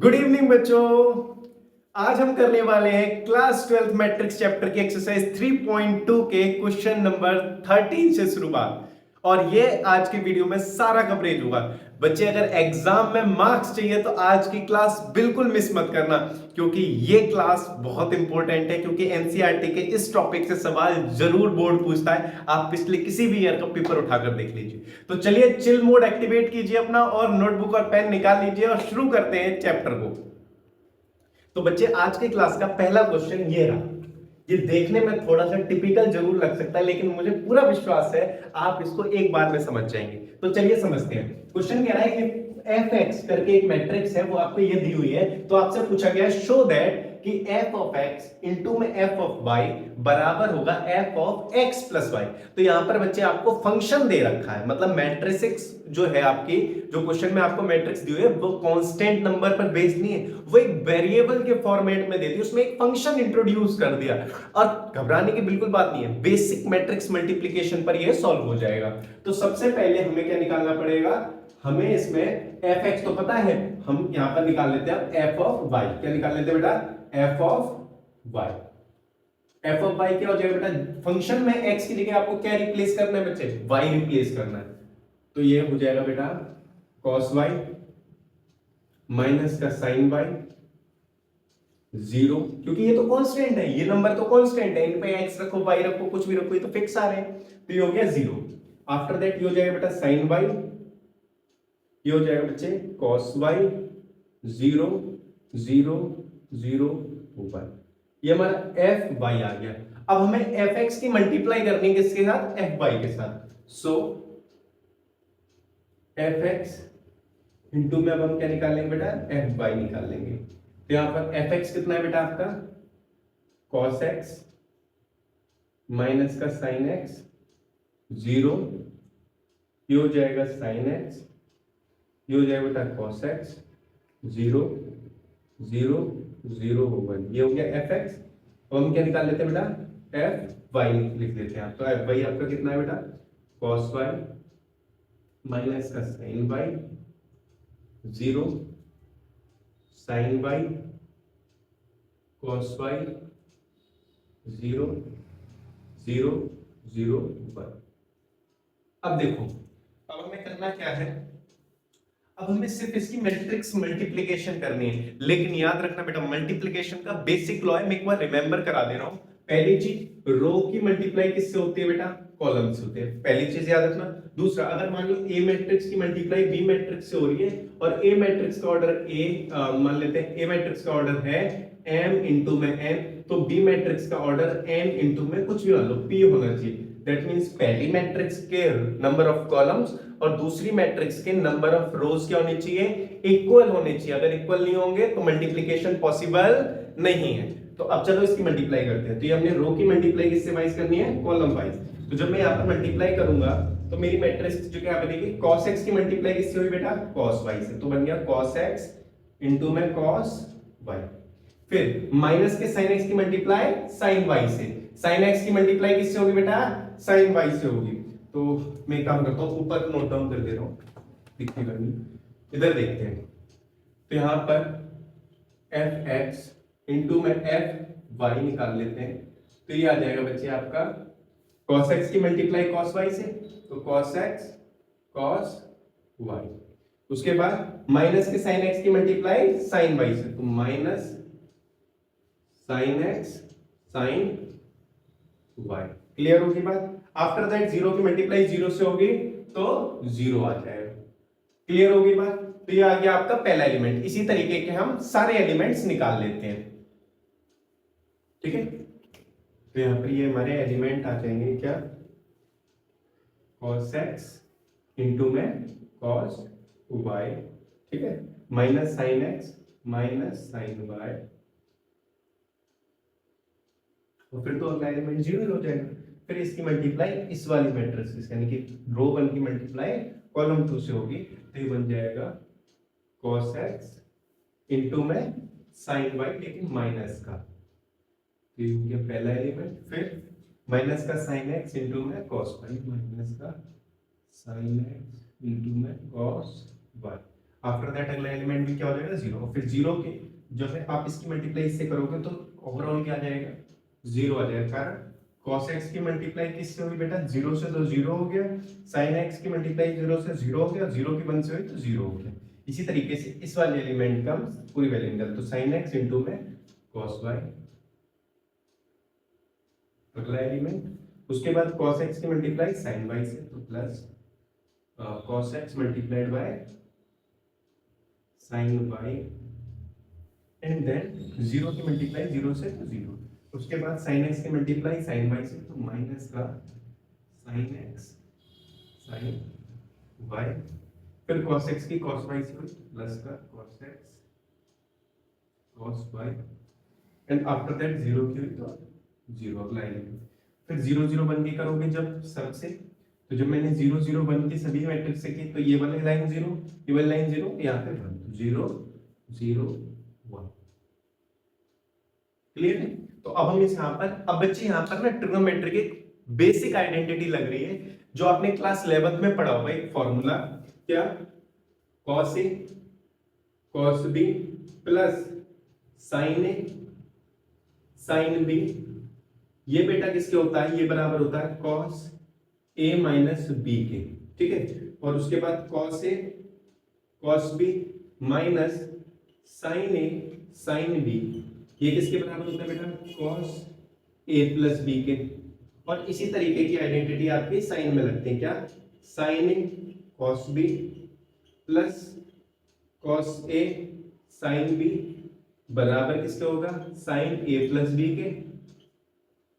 Good evening बच्चों। आज हम करने वाले हैं क्लास 12th मैट्रिक्स चैप्टर की एक्सरसाइज 3.2 के क्वेश्चन नंबर 13 से शुरुआत। और ये आज की वीडियो में सारा कवरेज होगा। बच्चे अगर एग्जाम में मार्क्स चाहिए तो आज की क्लास बिल्कुल मिस मत करना, क्योंकि ये क्लास बहुत इंपॉर्टेंट है। क्योंकि एनसीईआरटी के इस टॉपिक से सवाल जरूर बोर्ड पूछता है। आप पिछले किसी भी ईयर का पेपर उठाकर देख लीजिए। तो चलिए चिल मोड एक्टिवेट कीजिए अपना और नोटबुक और पेन निकाल लीजिए और शुरू करते हैं चैप्टर को। तो बच्चे आज की क्लास का पहला क्वेश्चन ये रहा। ये देखने में थोड़ा सा टिपिकल जरूर लग सकता है, लेकिन मुझे पूरा विश्वास है आप इसको एक बार में समझ जाएंगे। तो चलिए समझते हैं। क्वेश्चन कह रहा है कि एफ एक्स करके एक मैट्रिक्स है, वो आपको ये दी हुई है। तो आपसे पूछा गया शो दैट कि एफ ऑफ एक्स इंटू में एफ ऑफ वाई बराबर होगा F of X plus Y. तो यहां पर बच्चे आपको फंक्शन दे रखा है, मतलब मैट्रिक्स जो है आपकी, जो क्वेश्चन में आपको मैट्रिक्स दी हुई है वो कांस्टेंट नंबर पर बेस्ड नहीं है, वो एक वेरिएबल के फॉर्मेट में दे दी, उसमें एक फंक्शन इंट्रोड्यूस कर दिया। और घबराने की बिल्कुल बात नहीं है, बेसिक मैट्रिक्स मल्टीप्लिकेशन पर यह सॉल्व हो जाएगा। तो सबसे पहले हमें क्या निकालना पड़ेगा, हमें इसमें एफ एक्स तो पता है, हम यहां पर निकाल लेते हैं एफ ऑफ वाई। क्या निकाल लेते हैं बेटा, F of Y. F of Y क्या हो जाएगा बेटा, फंक्शन में एक्स की जगह आपको क्या रिप्लेस करना है बच्चे, वाई रिप्लेस करना है। तो ये हो जाएगा बेटा कॉस वाई माइनस का साइन वाई जीरो, क्योंकि ये तो कांस्टेंट है, ये नंबर तो कांस्टेंट है, इन पे एक्स रखो वाई रखो कुछ भी रखो, ये तो फिक्स आ रहे हैं। तो ये हो गया जीरो। आफ्टर दैट ये हो जाएगा बेटा साइन वाई, ये हो जाएगा बच्चे cos Y zero zero zero ऊपर, ये हमारा एफ वाई आ गया। अब हमें एफ एक्स की मल्टीप्लाई करनी है किसके साथ, एफ वाई के साथ। सो एफ एक्स इंटू में अब हम क्या निकालेंगे बेटा, एफ वाई निकाल लेंगे। तो यहां पर एफ एक्स कितना है बेटा आपका, कॉस एक्स माइनस का साइन एक्स जीरो, ये हो जाएगा साइन एक्स, ये हो जाएगा बेटा cos x zero zero zero one, ये हो गया एफ एक्स। और हम क्या निकाल लेते हैं बेटा, एफ वाई लिख देते हैं। तो एफ वाई आपका कितना है बेटा, कॉस वाई माइनस का sine Y zero sine Y cos Y zero zero zero one. अब देखो, अब हमें करना क्या है, अब हमें सिर्फ इसकी मैट्रिक्स मल्टीप्लिकेशन करनी है। लेकिन याद रखना बेटा, मल्टीप्लिकेशन का बेसिक लॉ है, मैं एक बार रिमेंबर करा दे रहा हूं। पहली चीज, रो की मल्टीप्लाई किससे होती है बेटा, कॉलम से होते हैं, पहली चीज याद रखना। दूसरा, अगर मान लो ए मैट्रिक्स की मल्टीप्लाई बी मैट्रिक्स से हो रही है और ए मैट्रिक्स का ऑर्डर मान लेते हैं ए मैट्रिक्स का ऑर्डर है m इंटू में n, तो बी मैट्रिक्स का ऑर्डर n इंटू में कुछ भी मान लो p होना चाहिए। दैट मींस पहली मैट्रिक्स के नंबर ऑफ कॉलम्स और दूसरी मैट्रिक्स के नंबर ऑफ रोज क्या होने चाहिए, इक्वल होने चाहिए। अगर इक्वल नहीं होंगे तो मल्टीप्लिकेशन पॉसिबल नहीं है। तो अब चलो इसकी मल्टीप्लाई करते हैं। तो ये हमने रो की मल्टीप्लाई किससे वाइज करनी है, कॉलम वाइज। तो जब मैं यहाँ पर मल्टीप्लाई करूंगा तो मेरी मैट्रिक्स जो क्या बनेगी, cos x की मल्टीप्लाई किससे हुई बेटा, cos y से। तो बन गया cos x इंटू में cos y। फिर माइनस के sin x की मल्टीप्लाई sin y से, sin x की मल्टीप्लाई किससे होगी बेटा, sin y से होगी। तो मैं काम करता हूँ, ऊपर नोट डाउन कर दे रहा हूँ, दिखेगा नहीं। इधर देखते हैं। तो यहाँ पर एफ एक्स इंटू में एफ वाई निकाल लेते हैं। तो ये आ जाएगा बच्चे आपका cos x की मल्टीप्लाई cos y से, तो cos x cos y। उसके बाद माइनस के sin x की मल्टीप्लाई sin y से, तो minus sin x sin y। Clear होगी बात। आफ्टर दैट जीरो की मल्टीप्लाई जीरो से होगी तो जीरो आ जाएगा। क्लियर होगी बात। तो ये आ गया आपका पहला एलिमेंट। इसी तरीके के हम सारे एलिमेंट्स निकाल लेते हैं, ठीक है। तो यहां पर ये हमारे एलिमेंट आ जाएंगे क्या, cos x इंटू में cos y, ठीक है, minus sine x minus sine y, और फिर तो अगला एलिमेंट जीरो हो जाएगा। फिर इसकी मल्टीप्लाई इस वाली मैट्रिक्स यानी कि रो 1 की मल्टीप्लाई कॉलम 2 से होगी, तो ये बन जाएगा cos x इंटू में sin y, लेकिन माइनस का। तो ये हो गया पहला एलिमेंट। फिर माइनस का sin x इंटू में cos y, माइनस का sin x इंटू में cos y। आफ्टर दैट अगला एलिमेंट भी क्या हो जाएगा 0, और फिर 0 के जो है आप इसकी मल्टीप्लाई इससे करोगे तो ओवरऑल क्या आ जाएगा 0 आ जाएगा। कारण cos x की मल्टीप्लाई किससे हुई बेटा 0 से, तो 0 हो गया। sin x की मल्टीप्लाई 0 से 0 हो गया, 0 की 1 से हुई तो 0 हो गया। इसी तरीके से इस वाले एलिमेंट का पूरी वैल्यू निकल, तो sin x इनटू में cos y अगला एलिमेंट, उसके बाद cos x की मल्टीप्लाई sin y से, तो plus cos x multiplied by sin y and then 0 की मल्टीप्लाई 0 से तो 0, उसके बाद sin x की मल्टीप्लाई sin y से, तो माइनस का sin x sin y, फिर cos x की cos y से प्लस का cos x cos y and after that 0 की हुई तो 0 अगला एलिमेंट। फिर 0 0 1 की करोगे जब सब से, तो जब मैंने 0 0 1 की सभी मैट्रिक्स से की, तो ये वाली लाइन 0, ये वाली लाइन 0, यहाँ पे 1, 0 0 1। क्लियर है? तो अब हम इस यहाँ पर, अब बच्चे यहाँ पर ना ट्रिग्नोमेट्री की बेसिक आइडेंटिटी लग रही है जो आपने क्लास 11th में पढ़ा हुआ एक फॉर्मूला, क्या cos a cos b plus sin a sin b, ये बेटा किसके होता है, ये बराबर होता है cos a माइनस b के, ठीक है। और उसके बाद cos a cos b minus sin a sin b, ये किसके बराबर होता है बेटा cos a प्लस b के। और इसी तरीके की आइडेंटिटी आपकी साइन में लगते हैं, क्या sin a cos b plus cos a sin b बराबर किसके होगा sin a प्लस b के।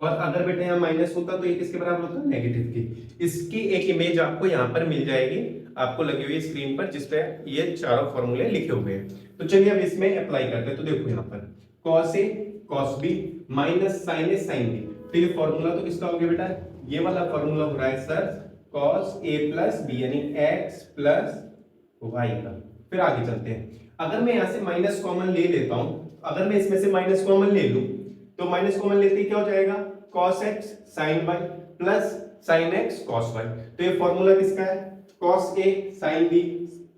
और अगर बेटा यहाँ माइनस होता तो ये किसके बराबर होता है नेगेटिव की। इसकी एक इमेज आपको यहाँ पर मिल जाएगी, आपको लगी हुई स्क्रीन पर, जिसपे ये चारों फॉर्मूले लिखे हुए हैं। तो चलिए अब इसमें अप्लाई करते हैं। तो देखो यहाँ पर cos a cos b minus sin a sin b, तो ये फॉर्मूला तो किसका हो गया बेटा, ये वाला फॉर्मूला हो रहा है sir cos a plus b यानी x प्लस y का। फिर आगे चलते हैं, अगर मैं यहाँ से माइनस कॉमन ले लेता हूं, अगर मैं इसमें से माइनस कॉमन ले लूं तो माइनस कॉमन लेते ही क्या हो जाएगा cos x sin y plus sin x cos y। तो ये फॉर्मूला किसका है cos a sin b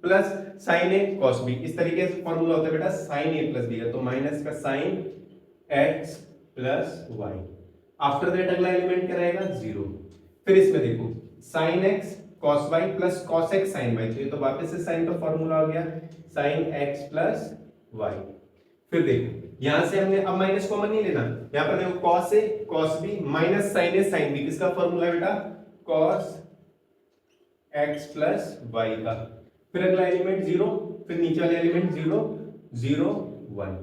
plus sin a cos b। इस तरीके से फॉर्मूला होता है बेटा sin a प्लस b का, तो माइनस का sin x plus y। After that अगला एलिमेंट क्या रहेगा 0। फिर इसमें देखो sin x cos y plus cos x sin y, तो ये तो वापस से sin का फॉर्मूला आ गया sin x प्लस y। फिर देखो यहां से हमने अब माइनस कॉमन नहीं लेना, यहां पर देखो cos a cos b minus sin a sin b, किसका फॉर्मूला है बेटा cos x प्लस y का। फिर अगला एलिमेंट 0, फिर नीचे वाले एलिमेंट 0 0 1।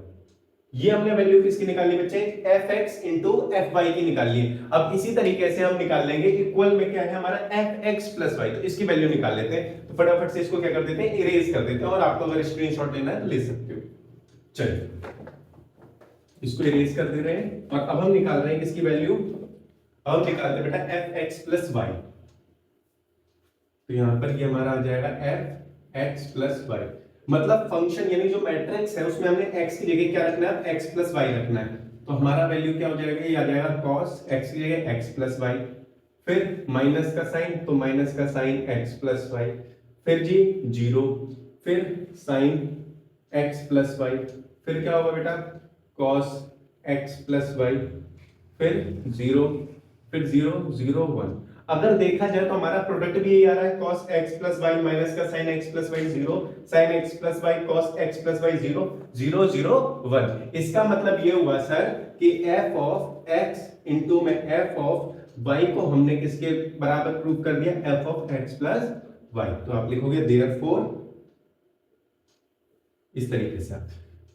ये हमने वैल्यू किसकी निकाली बच्चे fx इंटू fy की निकाली है। अब इसी तरीके से हम निकाल लेंगे इक्वल में क्या है हमारा fx प्लस y, तो इसकी वैल्यू निकाल लेते हैं। तो फटाफट से इसको क्या कर देते हैं इरेज कर देते हैं, और आपको अगर स्क्रीनशॉट लेना है तो ले सकते हो। चलिए इसको इरेज कर दे रहे हैं, और अब हम निकाल रहे हैं किसकी वैल्यू, अब हम निकालते हैं बेटा fx प्लस y। तो यहां पर ये हमारा आ जाएगा fx प्लस y, मतलब फंक्शन यानी जो मैट्रिक्स है उसमें हमने x की जगह क्या रखना है x प्लस y रखना है। तो हमारा वैल्यू क्या हो जाएगा, ये आ जाएगा cos x की जगह x प्लस y, फिर माइनस का साइन तो माइनस का साइन x प्लस y, फिर जी 0, फिर साइन x प्लस y, फिर क्या होगा बेटा cos x प्लस y, फिर 0, फिर 0 0 1। अगर देखा जाए तो हमारा प्रोडक्ट भी यही आ रहा है cos x plus y minus का sin x plus y 0, sin x plus y cos x plus y 0 0 0 1। इसका मतलब ये हुआ सर कि f ऑफ x इंटू में f ऑफ y को हमने किसके बराबर प्रूव कर दिया f of x plus y। तो आप लिखोगे देयरफॉर, इस तरीके से।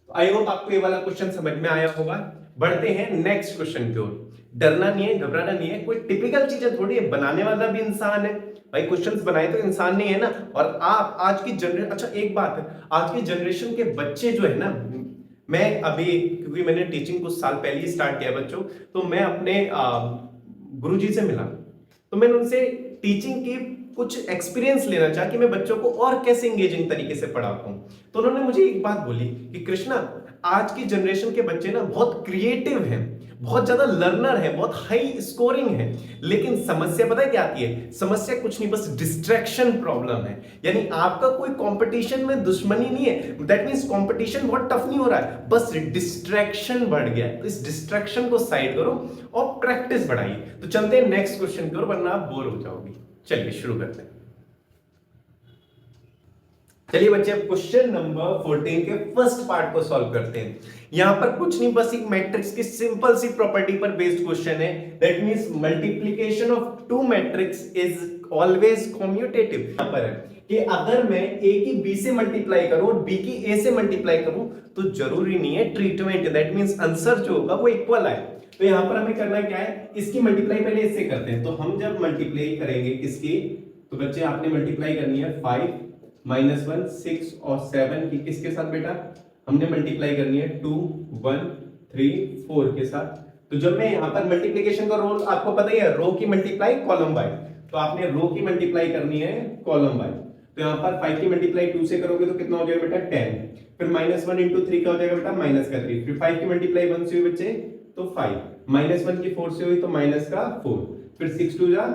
आई होप आपको ये वाला क्वेश्चन समझ में आया होगा। बढ़ते हैं नेक्स्ट क्वेश्चन की ओर। डरना नहीं है, घबराना नहीं है, कोई टिपिकल चीजें थोड़ी है, बनाने वाला भी इंसान है भाई, क्वेश्चंस बनाए तो इंसान नहीं है ना। और आप आज की जनरेशन, अच्छा एक बात है, आज की जनरेशन के बच्चे जो है ना, मैं अभी क्योंकि मैंने टीचिंग कुछ साल पहले ही स्टार्ट किया बच्चों, तो मैं अपने गुरुजी से मिला, तो मैंने उनसे टीचिंग की कुछ एक्सपीरियंस लेना चाहा कि मैं बच्चों को और कैसे इंगेजिंग तरीके से पढ़ाता हूं। तो उन्होंने मुझे एक बात बोली कि कृष्णा आज की जनरेशन के बच्चे ना बहुत क्रिएटिव हैं, बहुत ज्यादा लर्नर है, बहुत हाई स्कोरिंग है, लेकिन समस्या पता है क्या आती है? समस्या कुछ नहीं, बस डिस्ट्रैक्शन प्रॉब्लम है। यानी आपका कोई कंपटीशन में दुश्मनी नहीं है, दैट मींस कंपटीशन बहुत टफ नहीं हो रहा है, बस डिस्ट्रैक्शन बढ़ गया है। तो इस डिस्ट्रैक्शन को साइड करो और प्रैक्टिस बढ़ाइए। तो चलते हैं नेक्स्ट क्वेश्चन की ओर, वरना आप बोर हो जाओगे। चलिए शुरू करते हैं। चलिए बच्चे, अब क्वेश्चन नंबर 14 के फर्स्ट पार्ट को सॉल्व करते हैं। यहां पर कुछ नहीं, बस एक मैट्रिक्स की सिंपल सी प्रॉपर्टी पर बेस्ड क्वेश्चन है। That means multiplication of two matrix is always commutative. यहां पर है कि अगर मैं a की b से मल्टीप्लाई करूं और b की a से मल्टीप्लाई करूं तो जरूरी नहीं है ट्रीटमेंट, दैट मींस आंसर जो होगा वो इक्वल आए। तो यहां पर हमें करना क्या है, इसकी मल्टीप्लाई पहले इससे करते हैं। तो हम जब मल्टीप्लाई करेंगे किसकी, तो बच्चे आपने मल्टीप्लाई करनी है 5 -1 6 और 7 की किसके साथ बेटा, हमने मल्टीप्लाई करनी है 2 1 3 4 के साथ। तो जब मैं यहाँ पर मल्टीप्लिकेशन का रूल आपको पता ही है, रो की मल्टीप्लाई कॉलम बाय, तो आपने रो की मल्टीप्लाई करनी है कॉलम बाय। तो यहाँ पर 5 की मल्टीप्लाई 2 से करोगे तो कितना हो जाएगा बेटा 10, फिर -1 × 3 क्या हो जाएगा बेटा -3, फिर 5 की मल्टीप्लाई 1 से हुई बच्चे तो 5, -1 की 4 से हुई तो -4, फिर 6 2 जा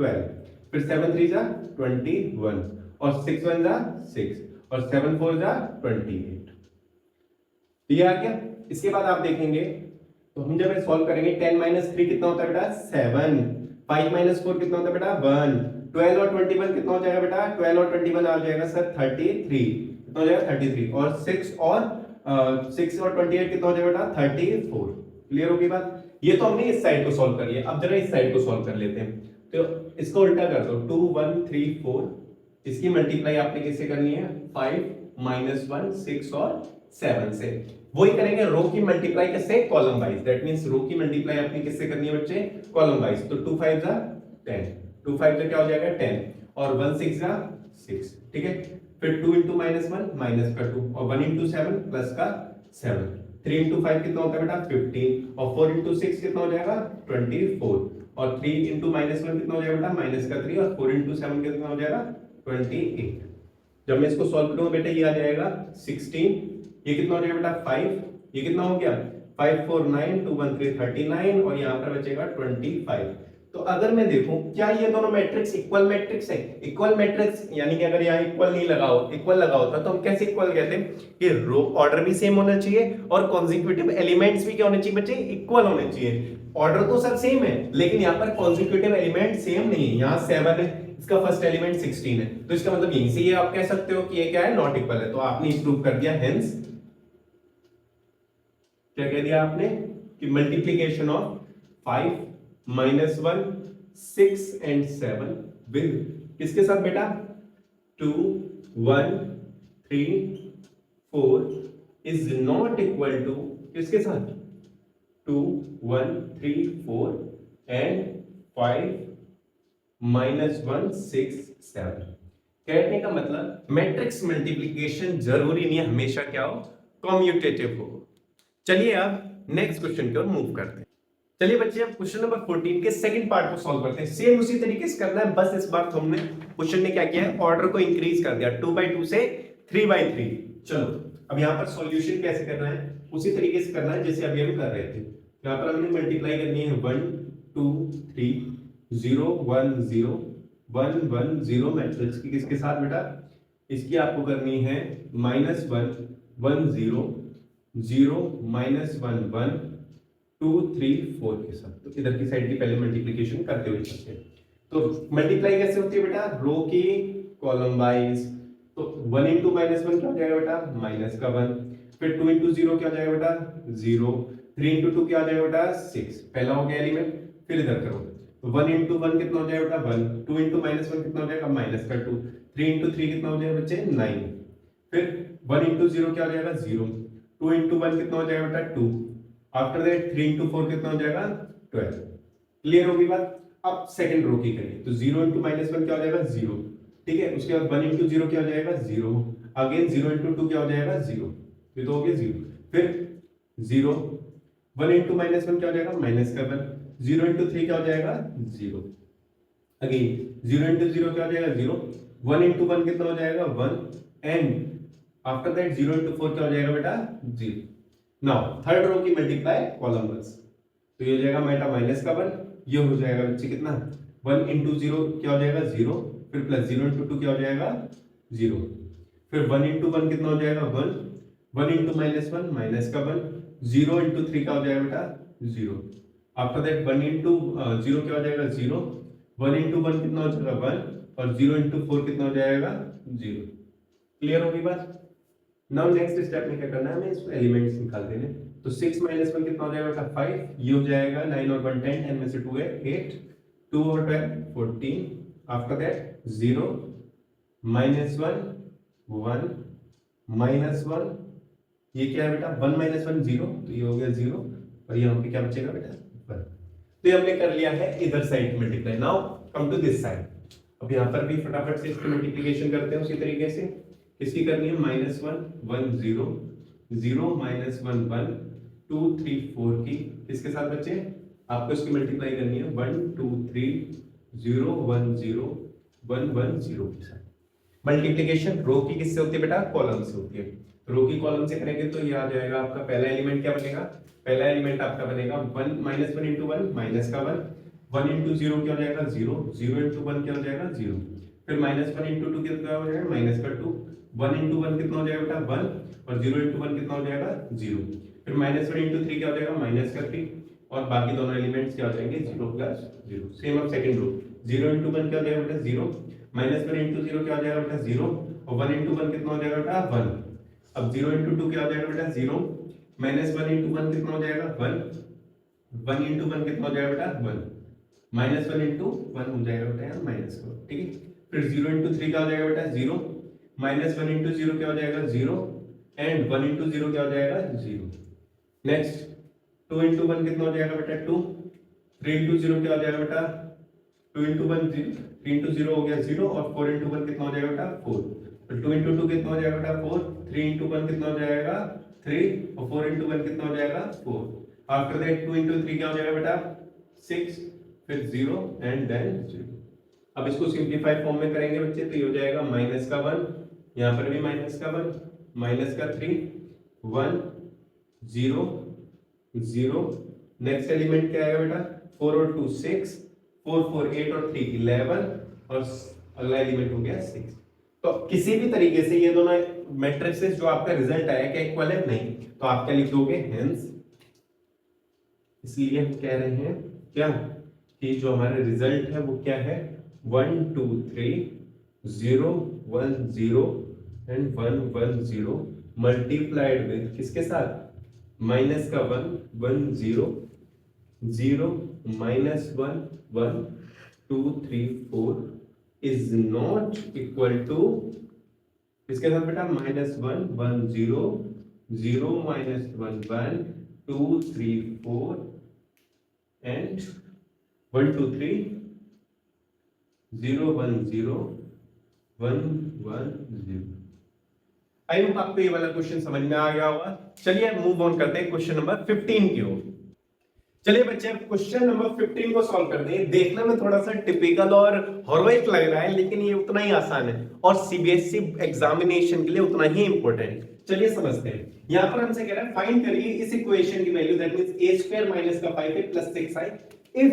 12, फिर 7 3 जा 21 और 6 1 जा 6 और 7 4 जा 28। ये आ गया। इसके बाद आप देखेंगे तो हम जब सॉल्व करेंगे 10 - 3 कितना होता है बेटा 7, 5 - 4 कितना होता है बेटा 1, 12 और 21 कितना हो जाएगा बेटा, 12 और 21 आ जाएगा सर 33, कितना हो जाएगा 33, और 6 और 28 कितना हो जाएगा बेटा 34। क्लियर होगी बात। ये तो हमने इस साइड को सॉल्व कर लिया, अब जरा इस साइड को सॉल्व कर लेते हैं। तो इसको उल्टा कर दो, 2 1 3 4, इसकी मल्टीप्लाई आपने किससे करनी है 5 -1 6 और 7 से। वही करेंगे रो की मल्टीप्लाई किससे, कॉलम वाइज, दैट मींस रो की मल्टीप्लाई आपने किससे करनी है बच्चे, कॉलम वाइज। तो 2 5 जा 10, 2 5 जा क्या हो जाएगा 10 और 1 6 जा 6, ठीक है। फिर 2 × -1 माइनस का 2 और 1 × 7 प्लस का 7, 3 × 5 कितना होता है बेटा 15 और 4 × 6 कितना हो जाएगा 24 और 3 × -1 कितना हो जाएगा बेटा -3 और 4 × 7 कितना हो जाएगा 28। जब मैं इसको सॉल्व करूंगा बेटा ये आ जाएगा 16, ये कितना हो जाएगा बेटा 5, ये कितना हो गया 5 4 9 2 1 3 39 और यहाँ पर बचेगा 25। तो अगर मैं देखूं क्या ये दोनों मैट्रिक्स इक्वल मैट्रिक्स है, इक्वल मैट्रिक्स यानी कि अगर यहाँ इक्वल नहीं लगा हो, इक्वल लगा होता तो हम कैसे इक्वल कहते हैं कि रो ऑर्डर भी सेम होना चाहिए और कॉन्जिक्यूटिव एलिमेंट्स भी क्या होने चाहिए बच्चे, इक्वल होने चाहिए। ऑर्डर तो सब सेम है लेकिन यहाँ पर कॉन्जिक्यूटिव एलिमेंट सेम नहीं है, यहाँ 7 है, इसका फर्स्ट एलिमेंट 16 है, तो इसका मतलब यहीं से ये आप कह सकते हो कि ये क्या है नॉट इक्वल है। तो आपने इस प्रूव कर दिया, हेंस क्या कह दिया आपने कि मल्टीप्लिकेशन ऑफ 5 -1 6 एंड 7 विद किसके साथ बेटा 2 1 3 4 इज नॉट इक्वल टू किसके साथ 2 1 3 4 एंड 5 -1 6 7। कहने का मतलब मैट्रिक्स मल्टीप्लिकेशन जरूरी नहीं है हमेशा क्या हो, कम्यूटेटिव हो। चलिए अब नेक्स्ट क्वेश्चन की ओर मूव करते हैं। चलिए बच्चे अब क्वेश्चन नंबर 14 के सेकंड पार्ट को सॉल्व करते हैं। सेम उसी तरीके से करना है, बस इस बार हमने क्वेश्चन ने क्या किया है, ऑर्डर को इंक्रीज कर दिया 2/2 से 3/3। चलो अब यहाँ पर सॉल्यूशन कैसे करना है, उसी तरीके से करना है जैसे अभी हम कर रहे थे। यहाँ पर हमने मल्टीप्लाई करनी है 1 2 3 0 1 0 1 1 0 मैट्रिक्स की किसके साथ बेटा, इसकी आपको करनी है -1 1 0 0 -1 1 2 3 4 के साथ। तो इधर की साइड की पहले मल्टीप्लिकेशन करते हुए चलते हैं। तो मल्टीप्लाई कैसे होती है बेटा, रो की कॉलम वाइज। तो 1 × -1 क्या हो जाएगा बेटा माइनस का 1, फिर 2 × 0 क्या हो जाएगा बेटा 0, 3 × 2 क्या हो जाएगा बेटा 6, पहला हो गया एलिमेंट। फिर इधर करो तो 1 × 1 कितना हो जाएगा बेटा 1, 2 × -1 कितना हो जाएगा माइनस का 2, 3 × 3 कितना हो जाएगा बच्चे 9, फिर 1 × 0 क्या हो जाएगा 0, 2 × 1 कितना हो जाएगा बेटा 2, आफ्टर दैट 3 × 4 कितना हो जाएगा 12। क्लियर होगी बात। अब सेकंड रो की करिए तो 0 × -1 क्या हो जाएगा 0, ठीक है। उसके बाद 1 × 0 क्या हो जाएगा 0, अगेन 0 × 2 क्या हो जाएगा 0, ये तो हो गया 0, फिर 0 1 × -1 क्या हो जाएगा माइनस का 1, 0 × 3 क्या हो जाएगा 0, अगेन 0 × 0 क्या हो जाएगा 0, 1 × 1 कितना हो जाएगा 1 एंड आफ्टर दैट 0 × 4 क्या हो जाएगा बेटा 0। नाउ थर्ड रो की मल्टीप्लाई कॉलम बस, तो ये हो जाएगा मेटा माइनस का 1, ये हो जाएगा बच्चे कितना 1 इंटू जीरो क्या हो जाएगा 0, फिर प्लस 0 इंटू 2 क्या हो जाएगा 0, फिर 1 इंटू 1 कितना हो जाएगा 1, 1 इंटू माइनस 1 माइनस का 1, 0 इंटू 3 का हो जाएगा बेटा 0, आफ्टर दैट 1 इंटू 0 क्या हो जाएगा 0, 1 इंटू 1 कितना हो जाएगा 1 और 0 इंटू 4 कितना हो जाएगा 0। क्लियर होगी बात। नाउ नेक्स्ट स्टेप में क्या करना है, हमें इसको एलिमेंट्स निकाल देने। तो 6 माइनस 1 कितना हो जाएगा बेटा 5, ये हो जाएगा 9 और 1 10, 10 में से 2 है 8, 2 और 12 14, आफ्टर दैट 0 माइनस 1 1 माइनस 1, ये क्या है बेटा 1 माइनस 1 0, तो ये हो गया 0 और यहाँ पे क्या बचेगा बेटा 1। तो ये हमने कर लिया है इधर side multiply. Now come to this side, अब यहाँ पर भी फटाफट से इसकी मल्टीप्लिकेशन करते हैं उसी तरीके से। किसकी करनी है माइनस 1 1 0 0 माइनस 1 1 2 3 4 की, किसके साथ बच्चे आपको इसकी मल्टीप्लाई करनी है 1 2 3 0 1 0 1 1 0 के साथ। मल्टीप्लिकेशन रो की किससे होती है बेटा कॉलम से होती है, रो की कॉलम से करेंगे तो ये आ जाएगा आपका पहला एलिमेंट क्या बनेगा, पहला एलिमेंट आपका बनेगा 1 माइनस 1 इंटू 1 माइनस का 1, 1 इंटू 0 क्या हो जाएगा 0, 0 इंटू 1 क्या हो जाएगा 0, फिर माइनस 1 इंटू 2 कितना हो जाएगा माइनस का 2, 1 इंटू 1 कितना हो जाएगा बेटा 1 और 0 इंटू 1 कितना हो जाएगा 0, फिर माइनस 1 इंटू 3 क्या हो जाएगा माइनस का 3 और बाकी दोनों एलिमेंट्स क्या हो जाएंगे 0 प्लस 0। सेम अब सेकंड रो 0 इंटू 1 क्या हो जाएगा बेटा 0, माइनस 1 इंटू 0 क्या हो जाएगा बेटा 0 और 1 इंटू 1 कितना हो जाएगा बेटा 1, अब 0 इंटू 2 क्या हो जाएगा बेटा 0, माइनस 1 इंटू 1 कितना हो जाएगा 1, 1 इंटू 1 कितना हो जाएगा बेटा 1, माइनस 1 इंटू 1 हो जाएगा बेटा यहाँ माइनस का, ठीक है। फिर 0 इंटू 3 क्या हो जाएगा बेटा 0, माइनस 1 इंटू 0 क्या हो जाएगा 0 एंड 1 इंटू 0 क्या हो जाएगा 0। नेक्स्ट 2 इंटू 1 कितना हो जाएगा बेटा 2, 3 इंटू 0 क्या हो जाएगा बेटा 2 इंटू 1 0, 3 इंटू 0 हो गया 0 और 4 इंटू 1 कितना हो जाएगा बेटा 4, तो 2 इंटू 2 कितना हो जाएगा बेटा 4, 3 इंटू 1 कितना हो जाएगा 3 और 4 इंटू 1 कितना हो जाएगा 4, आफ्टर दैट 2 इंटू 3 क्या हो जाएगा बेटा 6, फिर 0 एंड देन 0। अब इसको सिंप्लीफाइड फॉर्म में करेंगे बच्चे तो ये हो जाएगा माइनस का 1, यहाँ पर भी माइनस का 1, माइनस का 3 1 0 0, नेक्स्ट एलिमेंट क्या आएगा बेटा 4 और 2 6, 4 4 8 और 3 11 और अगला एलिमेंट हो गया 6। तो किसी भी तरीके से ये दोनों मैट्रिक्सेस जो आपका रिजल्ट आया क्या इक्वल है नहीं, तो आप क्या लिख दोगे हेंस, इसलिए हम कह रहे हैं क्या कि जो हमारा रिजल्ट है वो क्या है 1 2 3 0 1 0 एंड 1 1 0 मल्टीप्लाइड विद किसके साथ माइनस का 1 1 0 0 minus 1 1 2 3 4 is not equal to किसके साथ बेटा minus 1 1 0 0 minus 1 1 2 3 4 and 1 2 3 0 1 0 1 1 0। I hope आपको ये वाला क्वेश्चन समझ में आ गया होगा। चलिए मूव ऑन करते हैं क्वेश्चन नंबर 15 की ओर। चलिए बच्चे क्वेश्चन नंबर 15 को सॉल्व करते हैं। देखने में थोड़ा सा टिपिकल और हॉरोइक लग रहा है लेकिन ये उतना ही आसान है और सीबीएसई एग्जामिनेशन के लिए उतना ही इंपॉर्टेंट। चलिए समझते हैं। यहाँ पर हमसे कह रहा है फाइंड करिए इस इक्वेशन की value that means a square minus का 5a plus 6i if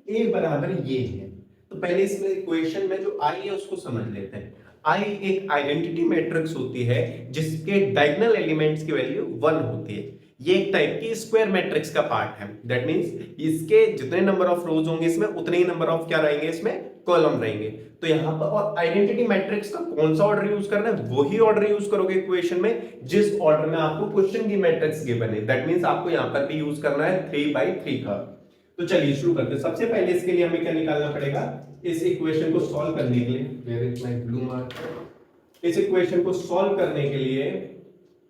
a बराबर ये है। तो पहले इसमें इक्वेशन में जो i है उसको समझ लेते हैं। i एक आइडेंटिटी मैट्रिक्स होती है जिसके डायगोनल एलिमेंट्स की वैल्यू 1 होती है। ये एक टाइप की स्क्वायर मैट्रिक्स का पार्ट है। दैट मींस इसके जितने नंबर ऑफ रोज होंगे इसमें उतने ही नंबर ऑफ क्या रहेंगे इसमें कॉलम रहेंगे। तो यहाँ पर और आइडेंटिटी मैट्रिक्स का कौन सा ऑर्डर यूज करना है वही ऑर्डर यूज करोगे इक्वेशन में जिस ऑर्डर में आपको क्वेश्चन की मैट्रिक्स गिवन है। दैट मींस आपको यहाँ पर भी यूज करना है 3/3 का। तो चलिए शुरू करते हैं। सबसे पहले इसके लिए हमें क्या निकालना पड़ेगा, इस इक्वेशन को सॉल्व करने के लिए where is my blue marker, इस इक्वेशन को सॉल्व करने के लिए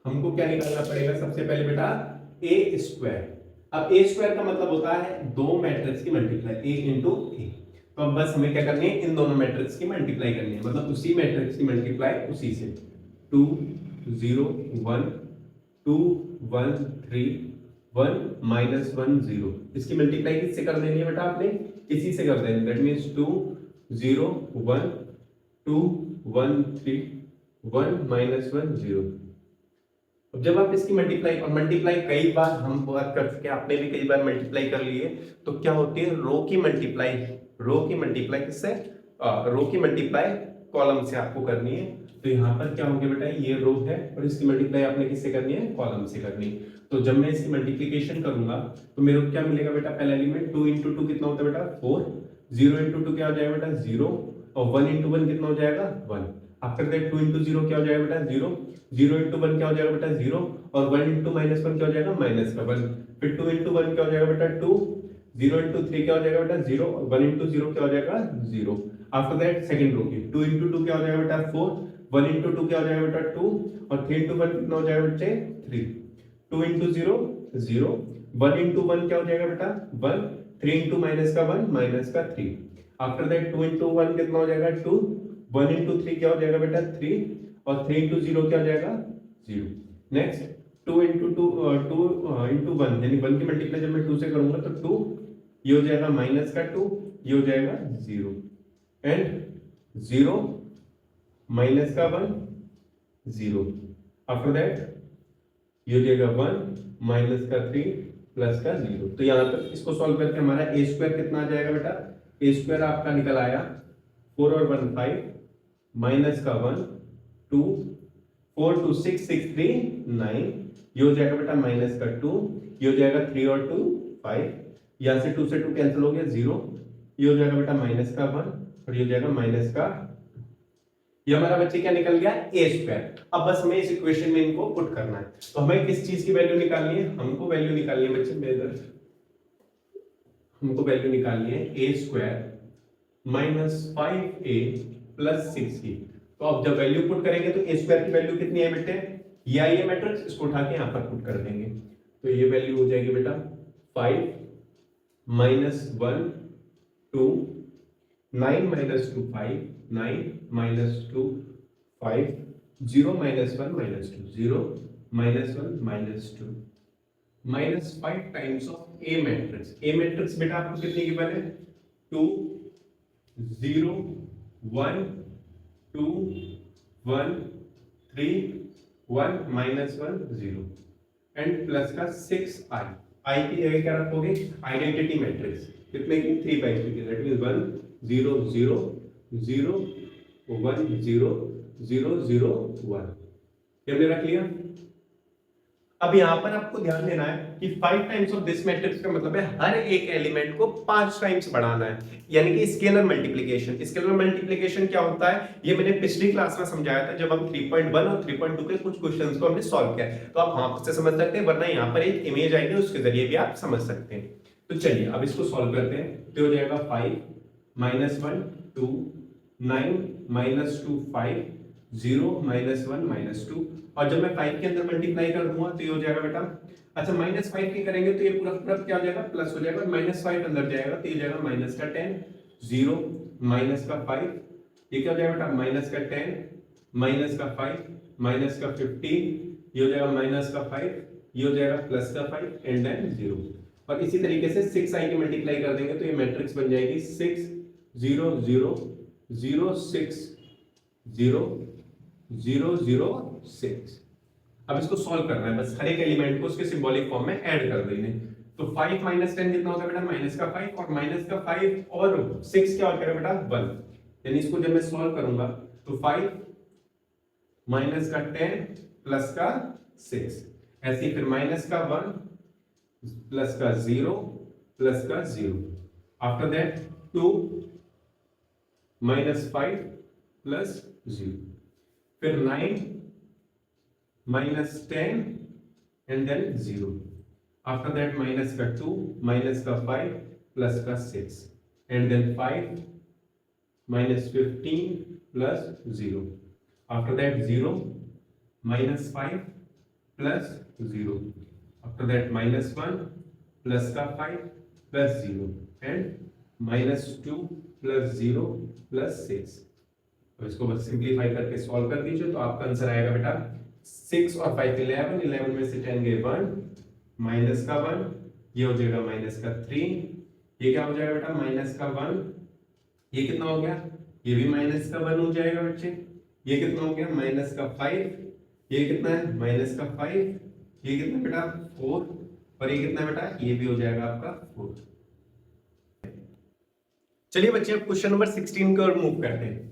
हमको क्या निकालना पड़ेगा सबसे पहले बेटा a स्क्वायर। अब a स्क्वायर का मतलब होता है दो मैट्रिक्स की मल्टीप्लाई a इंटू a। तो अब बस हमें क्या करनी है इन दोनों मैट्रिक्स की मल्टीप्लाई करनी है, मतलब उसी मैट्रिक्स की मल्टीप्लाई उसी से 2 0 1 2 1 3 1 माइनस 1 0। इसकी मल्टीप्लाई किससे कर देनी है बेटा आपने इसी से कर देनी। That means 2 0 1 2 1 3 1 minus 1 0। अब जब आप इसकी मल्टीप्लाई, और मल्टीप्लाई कई बार हम बात कर चुके हैं, आपने भी कई बार मल्टीप्लाई कर लिए, तो क्या होती है रो की मल्टीप्लाई, किससे, रो की मल्टीप्लाई कॉलम से आपको करनी है। तो यहाँ पर क्या होगा बेटा, ये रो है और इसकी मल्टीप्लाई आपने किससे करनी है, कॉलम से करनी है। तो जब मैं इसकी मल्टीप्लिकेशन करूंगा तो मेरे को क्या मिलेगा बेटा, पहला एलिमेंट 2 इंटू 2 कितना होता है बेटा 4, 0 इंटू 2 क्या हो जाएगा बेटा 0, और 1 इंटू 1 कितना हो जाएगा 1। आफ्टर दैट 2 इंटू 0 क्या हो जाएगा बेटा 0, 0 इंटू 1 क्या हो जाएगा बेटा 0, और 1 इंटू माइनस 1 क्या हो जाएगा माइनस का 1। फिर 2 इंटू 1 क्या हो जाएगा बेटा 2, 0 इंटू 3 क्या हो जाएगा बेटा 0, और 1 इंटू 0 क्या हो जाएगा 0। आफ्टर दैट सेकंड रो की 2 इंटू 2 क्या हो जाएगा बेटा 4, 1 इंटू 2 क्या हो जाएगा बेटा 2, और 3 इंटू 1 कितना हो जाएगा बच्चे 3, 2 इंटू 0 0, 1 इंटू 1 क्या हो जाएगा बेटा 1, 3 इंटू माइनस का 1 माइनस का 3। आफ्टर दैट 2 इंटू 1 कितना हो जाएगा 2, 1 इंटू 3 क्या हो जाएगा बेटा 3, और 3 इंटू 0 क्या हो जाएगा 0। नेक्स्ट 2 इंटू 2 2 इंटू 1 यानी 1 की मल्टीप्लाई जब मैं 2 से करूंगा तो 2, ये हो जाएगा माइनस का 2, ये हो जाएगा 0, एंड 0 माइनस का 1 0। आफ्टर दैट ये हो जाएगा 1 माइनस का 3 प्लस का 0। तो यहाँ पर इसको सॉल्व करके हमारा ए स्क्वायर कितना आ जाएगा बेटा, ए स्क्वायर आपका निकल आया 4 और 1 5, माइनस का 1 2, 4 2 6 6 3 9, ये हो जाएगा बेटा माइनस का 2, ये हो जाएगा 3 और 2 5, यहाँ से 2 से 2 कैंसिल हो गया 0, ये हो जाएगा बेटा माइनस का 1, और ये हो जाएगा माइनस का, ये हमारा बच्चे क्या निकल गया ए स्क्वायर। अब बस हमें इस इक्वेशन में इनको पुट करना है। तो हमें किस चीज की वैल्यू निकालनी है, हमको वैल्यू निकालनी है बच्चे मेरे, हमको वैल्यू निकालनी है ए square minus 5a plus 6b। तो अब जब वैल्यू पुट करेंगे तो ए स्क्वायर की वैल्यू कितनी है बेटे, ये आई है मैट्रिक्स, इसको उठा के यहाँ पर पुट कर देंगे। तो ये वैल्यू हो जाएगी बेटा 5 minus 1 2, 9 minus 2 5, 9 minus 2 5, 0 minus 1 minus 2 0 minus 1 minus 2, minus 5 times of A matrix. A matrix बेटा आपको कितनी गिवन है 2 0 1 2 1 3 1 माइनस 1 0, एंड प्लस का 6 आई, आई की जगह क्या रखोगे आइडेंटिटी मैट्रिक्स, कितने की 3 बाई 3 की, दैट मींस 1 0 0 0 1 0 0 0 1। ये मेरा क्लियर। अब यहां पर आपको ध्यान देना है कि 5 टाइम्स ऑफ दिस मैट्रिक्स का मतलब है हर एक एलिमेंट को 5 टाइम्स बढ़ाना है, यानी कि स्केलर मल्टीप्लिकेशन। स्केलर मल्टीप्लिकेशन क्या होता है ये मैंने पिछली क्लास में समझाया था, जब हम 3.1 और 3.2 के कुछ क्वेश्चंस को हमने सॉल्व किया, तो आप वहां से समझ सकते हैं, वरना यहाँ पर एक इमेज आएगी उसके जरिए भी आप समझ सकते हैं। तो चलिए अब इसको सॉल्व करते हैं। तो हो जाएगा 5 माइनस 1 2, 9 माइनस 2 5, 0 माइनस 1 माइनस 2, और जब मैं 5 के अंदर मल्टीप्लाई कर दूंगा तो ये हो जाएगा बेटा, अच्छा माइनस 5 की करेंगे तो ये पूरा पूरा क्या हो जाएगा प्लस हो जाएगा, माइनस 5 अंदर जाएगा तो ये जाएगा माइनस का 10, 0 माइनस का 5, ये क्या हो जाएगा बेटा माइनस का 10 माइनस का 5 माइनस का 15, ये हो जाएगा माइनस का 5, ये हो जाएगा प्लस का 5 एंड देन 0। और इसी तरीके से 6i की मल्टीप्लाई कर देंगे तो ये मैट्रिक्स बन जाएगी 6 0 0 0 6 0 0 0 6। अब इसको सॉल्व करना है, बस हर एक एलिमेंट को उसके सिंबॉलिक फॉर्म में ऐड कर देंगे। तो 5 माइनस 10 कितना होता है बेटा माइनस का 5, और माइनस का 5 और 6 क्या होता है बेटा 1, यानी इसको जब मैं सॉल्व करूंगा तो 5 माइनस का 10 प्लस का 6, ऐसे फिर माइनस का 1 प्लस का 0 प्लस का 0, आफ्टर दैट 2 माइनस 5 प्लस 0, फिर 9 minus 10 and then 0, after that minus का 2 माइनस का 5 प्लस का 6 and then 5 minus 15 plus 0, after that 0 minus 5 plus 0, after that minus 1 plus का 5 plus 0 and minus 2 plus 0 plus 6। तो इसको बस सिंप्लीफाई करके सॉल्व कर दीजिए तो आपका आंसर आएगा बेटा 6 और 5 11, 11 में से 10 गए 1, माइनस का 1, ये हो जाएगा माइनस का 3, ये क्या हो जाएगा बेटा माइनस का 1, ये कितना हो गया ये भी माइनस का 1 हो जाएगा बच्चे, ये कितना हो गया माइनस का 5, ये कितना है माइनस का 5, ये कितना बेटा 4, और ये कितना बेटा ये भी हो जाएगा आपका 4। चलिए बच्चे अब क्वेश्चन नंबर 16 की ओर मूव करते हैं।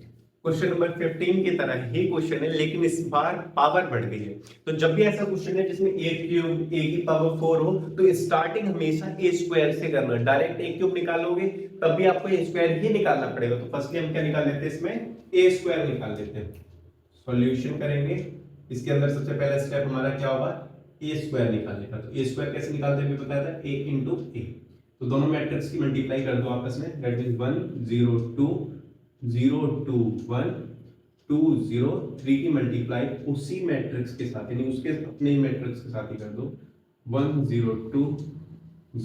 क्वेश्चन नंबर 15 की तरह ही क्वेश्चन है, लेकिन इस बार पावर बढ़ गई है। तो जब भी ऐसा क्वेश्चन है जिसमें a क्यूब a की पावर 4 हो, तो स्टार्टिंग हमेशा a स्क्वायर से करना। डायरेक्ट a क्यूब निकालोगे तब भी आपको a स्क्वायर ही निकालना पड़ेगा। तो फर्स्टली हम क्या निकाल लेते हैं, इसमें a स्क्वायर निकाल लेते हैं। सॉल्यूशन करेंगे, इसके अंदर सबसे पहला स्टेप हमारा क्या होगा, a स्क्वायर निकालने का। तो a स्क्वायर कैसे निकालते हैं बताया था, a इंटू a। तो दोनों मैट्रिक्स की मल्टीप्लाई कर दो आपस में, दैट मींस 1 0 2 0 2 1 2 0 3 की मल्टीप्लाई उसी मैट्रिक्स के साथ, यानी उसके अपने मैट्रिक्स के साथ ही कर दो। 1 0 2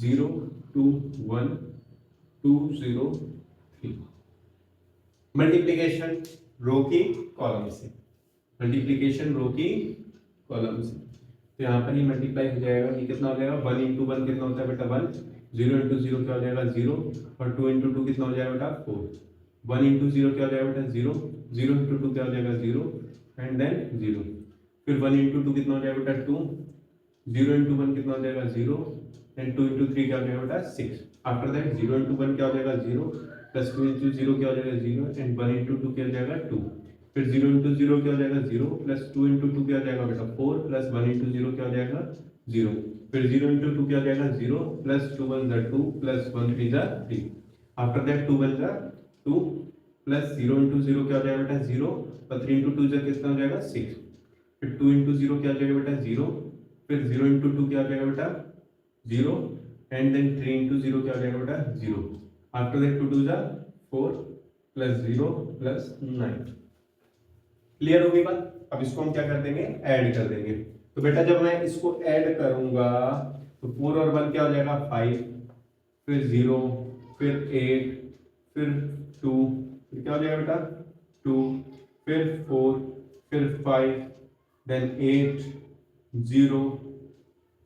0 2 1 2 0 3। मल्टीप्लिकेशन रो की कॉलम से, मल्टीप्लिकेशन रो की कॉलम से। तो यहाँ पर ये मल्टीप्लाई हो जाएगा, ये कितना हो जाएगा 1 इंटू 1 कितना होता है बेटा 1, 0 इंटू 0 क्या हो जाएगा 0, और 2 इंटू 2 कितना हो जाएगा बेटा 4, 1 इंटू 0 क्या हो जाएगा बेटा 0, 0 इंटू 2 क्या हो जाएगा 0 एंड देन 0, फिर 1 इंटू 2 कितना हो जाएगा बेटा 2, 0 इंटू 1 कितना हो जाएगा 0 एंड 2 इंटू 3 क्या हो जाएगा बेटा 6। आफ्टर दैट 0 इंटू 1 क्या हो जाएगा 0 प्लस 2 इंटू 0 क्या हो जाएगा 0 एंड 1 इंटू 2 क्या हो जाएगा 2, फिर 0 इंटू 0 क्या हो जाएगा 0 प्लस 2 इंटू 2 क्या हो जाएगा बेटा 4 प्लस 1 इंटू 0 क्या हो जाएगा 0, फिर 0 इंटू 2 क्या हो जाएगा 0 प्लस 2 1 जा 2 प्लस 1 3 जा 3। आफ्टर दैट 2 1 जा 2 प्लस 0 इंटू 0 क्या हो जाएगा बेटा 0, और 3 इंटू 2 जा कितना हो जाएगा 6, फिर 2 इंटू 0 क्या हो जाएगा बेटा 0, फिर 0 इंटू 2 क्या हो जाएगा बेटा 0 एंड देन 3 इंटू 0 क्या हो जाएगा बेटा 0। आफ्टर दैट 2 2 जा 4 प्लस 0 प्लस 9। क्लियर होगी बात। अब इसको हम क्या कर देंगे, ऐड कर देंगे। तो बेटा जब मैं इसको ऐड करूंगा तो 4 और 1 क्या हो जाएगा 5, फिर 0 फिर 8 फिर 2, फिर क्या हो जाएगा बेटा 2, फिर 4 फिर 5 देन 8 0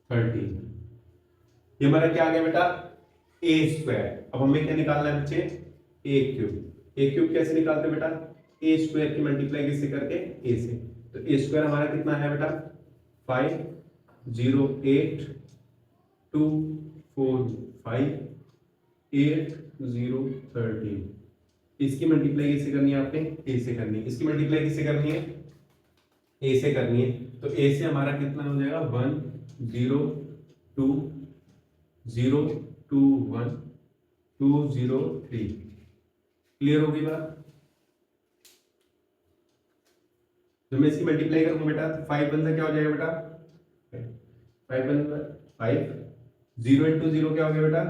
13। ये हमारा क्या आ गया बेटा a स्क्वायर। अब हमें क्या निकालना है बच्चे, a क्यूब। a क्यूब कैसे निकालते हैं बेटा, a स्क्वायर की मल्टीप्लाई किससे करके a से। तो a स्क्वायर हमारा कितना है बेटा 5 0 8 2 4 5 8 0 13। इसकी मल्टीप्लाई किससे करनी है आपने, a से करनी है। इसकी मल्टीप्लाई किससे करनी है, a से करनी है। तो a से हमारा कितना हो जाएगा 1 0 2 0 2 1 2 0 3। क्लियर होगी बात। जब मैं इसकी मल्टीप्लाई करूंगा बेटा 5 1 से क्या हो जाएगा बेटा 5 1 5, 0 इंटू 0 क्या हो गया बेटा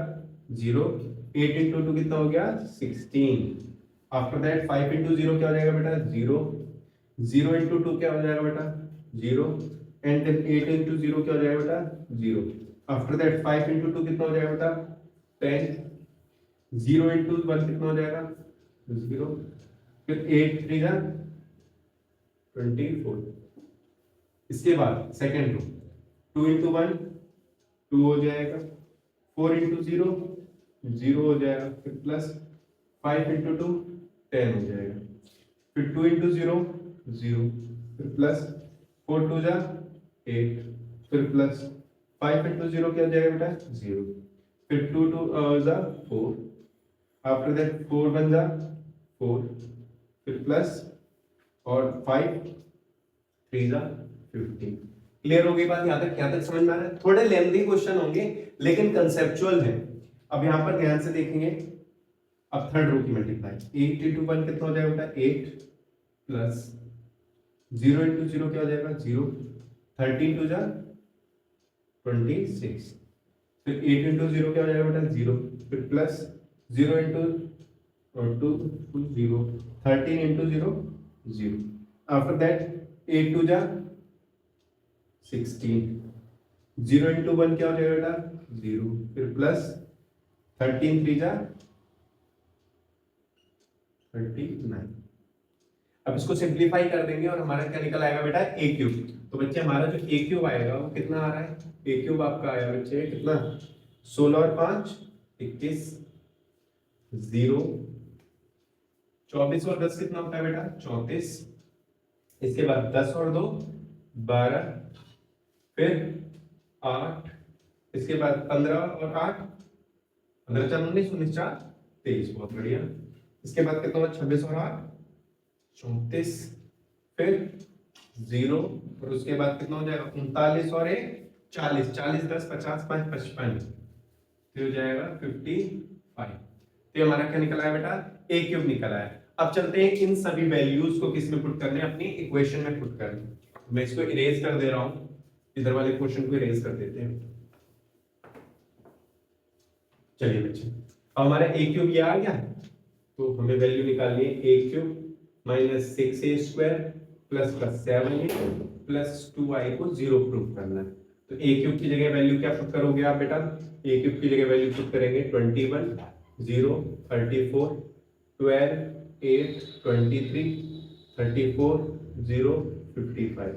0, 8 इंटू 2 कितना हो गया 16। आफ्टर दैट 5 इंटू 0 क्या हो जाएगा बेटा 0, 0 इंटू 2 क्या हो जाएगा बेटा 0 एंड देन 8 इंटू 0 क्या हो जाएगा बेटा 0। आफ्टर दैट 5 इंटू 2 कितना हो जाएगा बेटा 10, 0 इंटू 1 कितना हो जाएगा 0, फिर 8 3 जा 24। इसके बाद सेकेंड रो 2 इंटू 1 2 हो जाएगा, 4 इंटू 0 0 हो जाएगा, फिर प्लस 5 इंटू 2 10 हो जाएगा, फिर 2 इंटू 0 0, फिर प्लस 4 2 जा 8, फिर प्लस 5 इंटू 0 क्या हो जाएगा बेटा 0, फिर 2 2 जा 4, आफ्टर दैट 4 1 जा 4, फिर प्लस और 5 3 जा 15। क्लियर हो गई बात यहाँ तक समझ में आ रहा है। थोड़े लेंथी क्वेश्चन होंगे लेकिन कंसेप्चुअल है। अब यहाँ पर ध्यान से देखेंगे, अब थर्ड रो की मल्टीप्लाई 8 इंटू 1 कितना हो जाएगा बेटा 8 प्लस 0 इंटू 0 क्या हो जाएगा 0, 13 2 जा 26, फिर 8 इंटू 0 क्या हो जाएगा बेटा 0, फिर plus 0 into 2 0, 13 into 0 0। After that 8 2 जा 16, 0 इंटू 1 क्या हो जाएगा बेटा 0, फिर प्लस 13 3 जा 39। अब इसको सिंप्लीफाई कर देंगे और हमारा क्या निकल आएगा बेटा a क्यूब। तो बच्चे हमारा जो a क्यूब आएगा वो कितना आ रहा है, a क्यूब आपका आया बच्चे कितना 16 और 5 21 0, 24 और 10 कितना होता है बेटा 34। इसके बाद 10 और 2 12, फिर 8, इसके बाद 15 और 8, 15 4 19, 19 4 23, बहुत बढ़िया। इसके बाद कितना हुआ, 26 और 8 34, फिर 0, और उसके बाद कितना हो जाएगा, 39 और 1 40, 40 10 50 5 55, तो हो जाएगा 55। तो ये हमारा क्या निकला है बेटा, a क्यूब निकला है। अब चलते हैं इन सभी वैल्यूज को किस में पुट करने, अपनी इक्वेशन में पुट करने। मैं इसको इरेज कर दे रहा हूं, इधर वाले क्वेश्चन को इरेज कर देते हैं। चलिए बच्चे, अब हमारा a क्यूब ये आ गया, तो हमें वैल्यू निकालनी है a cube minus 6a square plus का 7a प्लस 2i को 0 प्रूफ करना है। तो a क्यूब की जगह वैल्यू क्या पुट करोगे आप बेटा, a क्यूब की जगह वैल्यू पुट करेंगे 21 0 34 12 8 23 34 0 55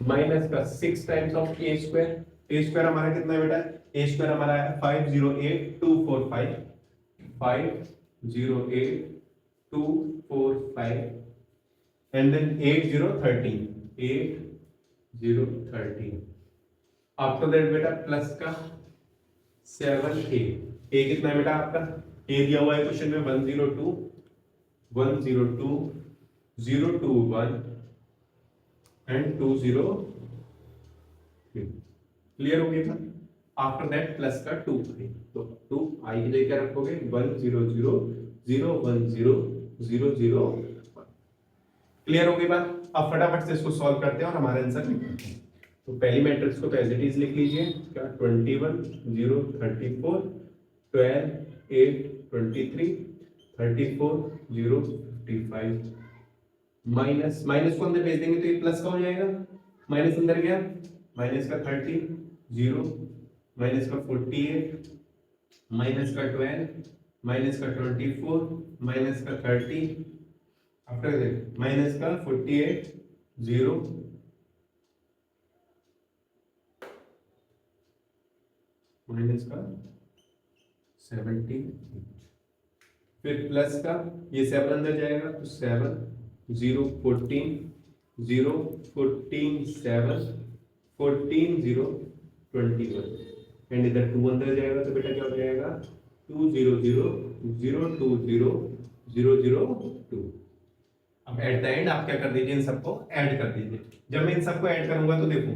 माइनस का 6 टाइम्स ऑफ a स्क्वायर हमारा कितना है बेटा, a स्क्वायर हमारा है 508245 508245 and then 8013 आफ्टर दैट बेटा प्लस का 7a कितना है बेटा आपका, a दिया हुआ है क्वेश्चन में 102 102 021 एंड 203, क्लियर हो गया। आफ्टर दैट प्लस का 2i, तो 2i की जगह क्या रखोगे 100 क्लियर हो गई बात। अब फटाफट से इसको सॉल्व करते हैं और हमारा आंसर निकालते हैं। तो पहली मैट्रिक्स को तो एज इट इज लिख लीजिए, क्या 21 0 34 12 8 23 34 0 55 माइनस को अंदर भेज देंगे तो ये प्लस का हो जाएगा, माइनस अंदर गया, माइनस का 30 0 माइनस का 48 माइनस का 12 माइनस का 24 माइनस का 30 आफ्टर दैट माइनस का 48 0 माइनस का 70, फिर प्लस का ये 7 अंदर जाएगा तो 7 0 14 0 14 7 14 0 21 एंड इधर 2 अंदर जाएगा तो बेटा क्या हो जाएगा 2 0 0 0 2 0 0 0 2। अब एट द एंड आप क्या कर दीजिए, इन सबको ऐड कर दीजिए। जब मैं इन सबको ऐड करूंगा तो देखो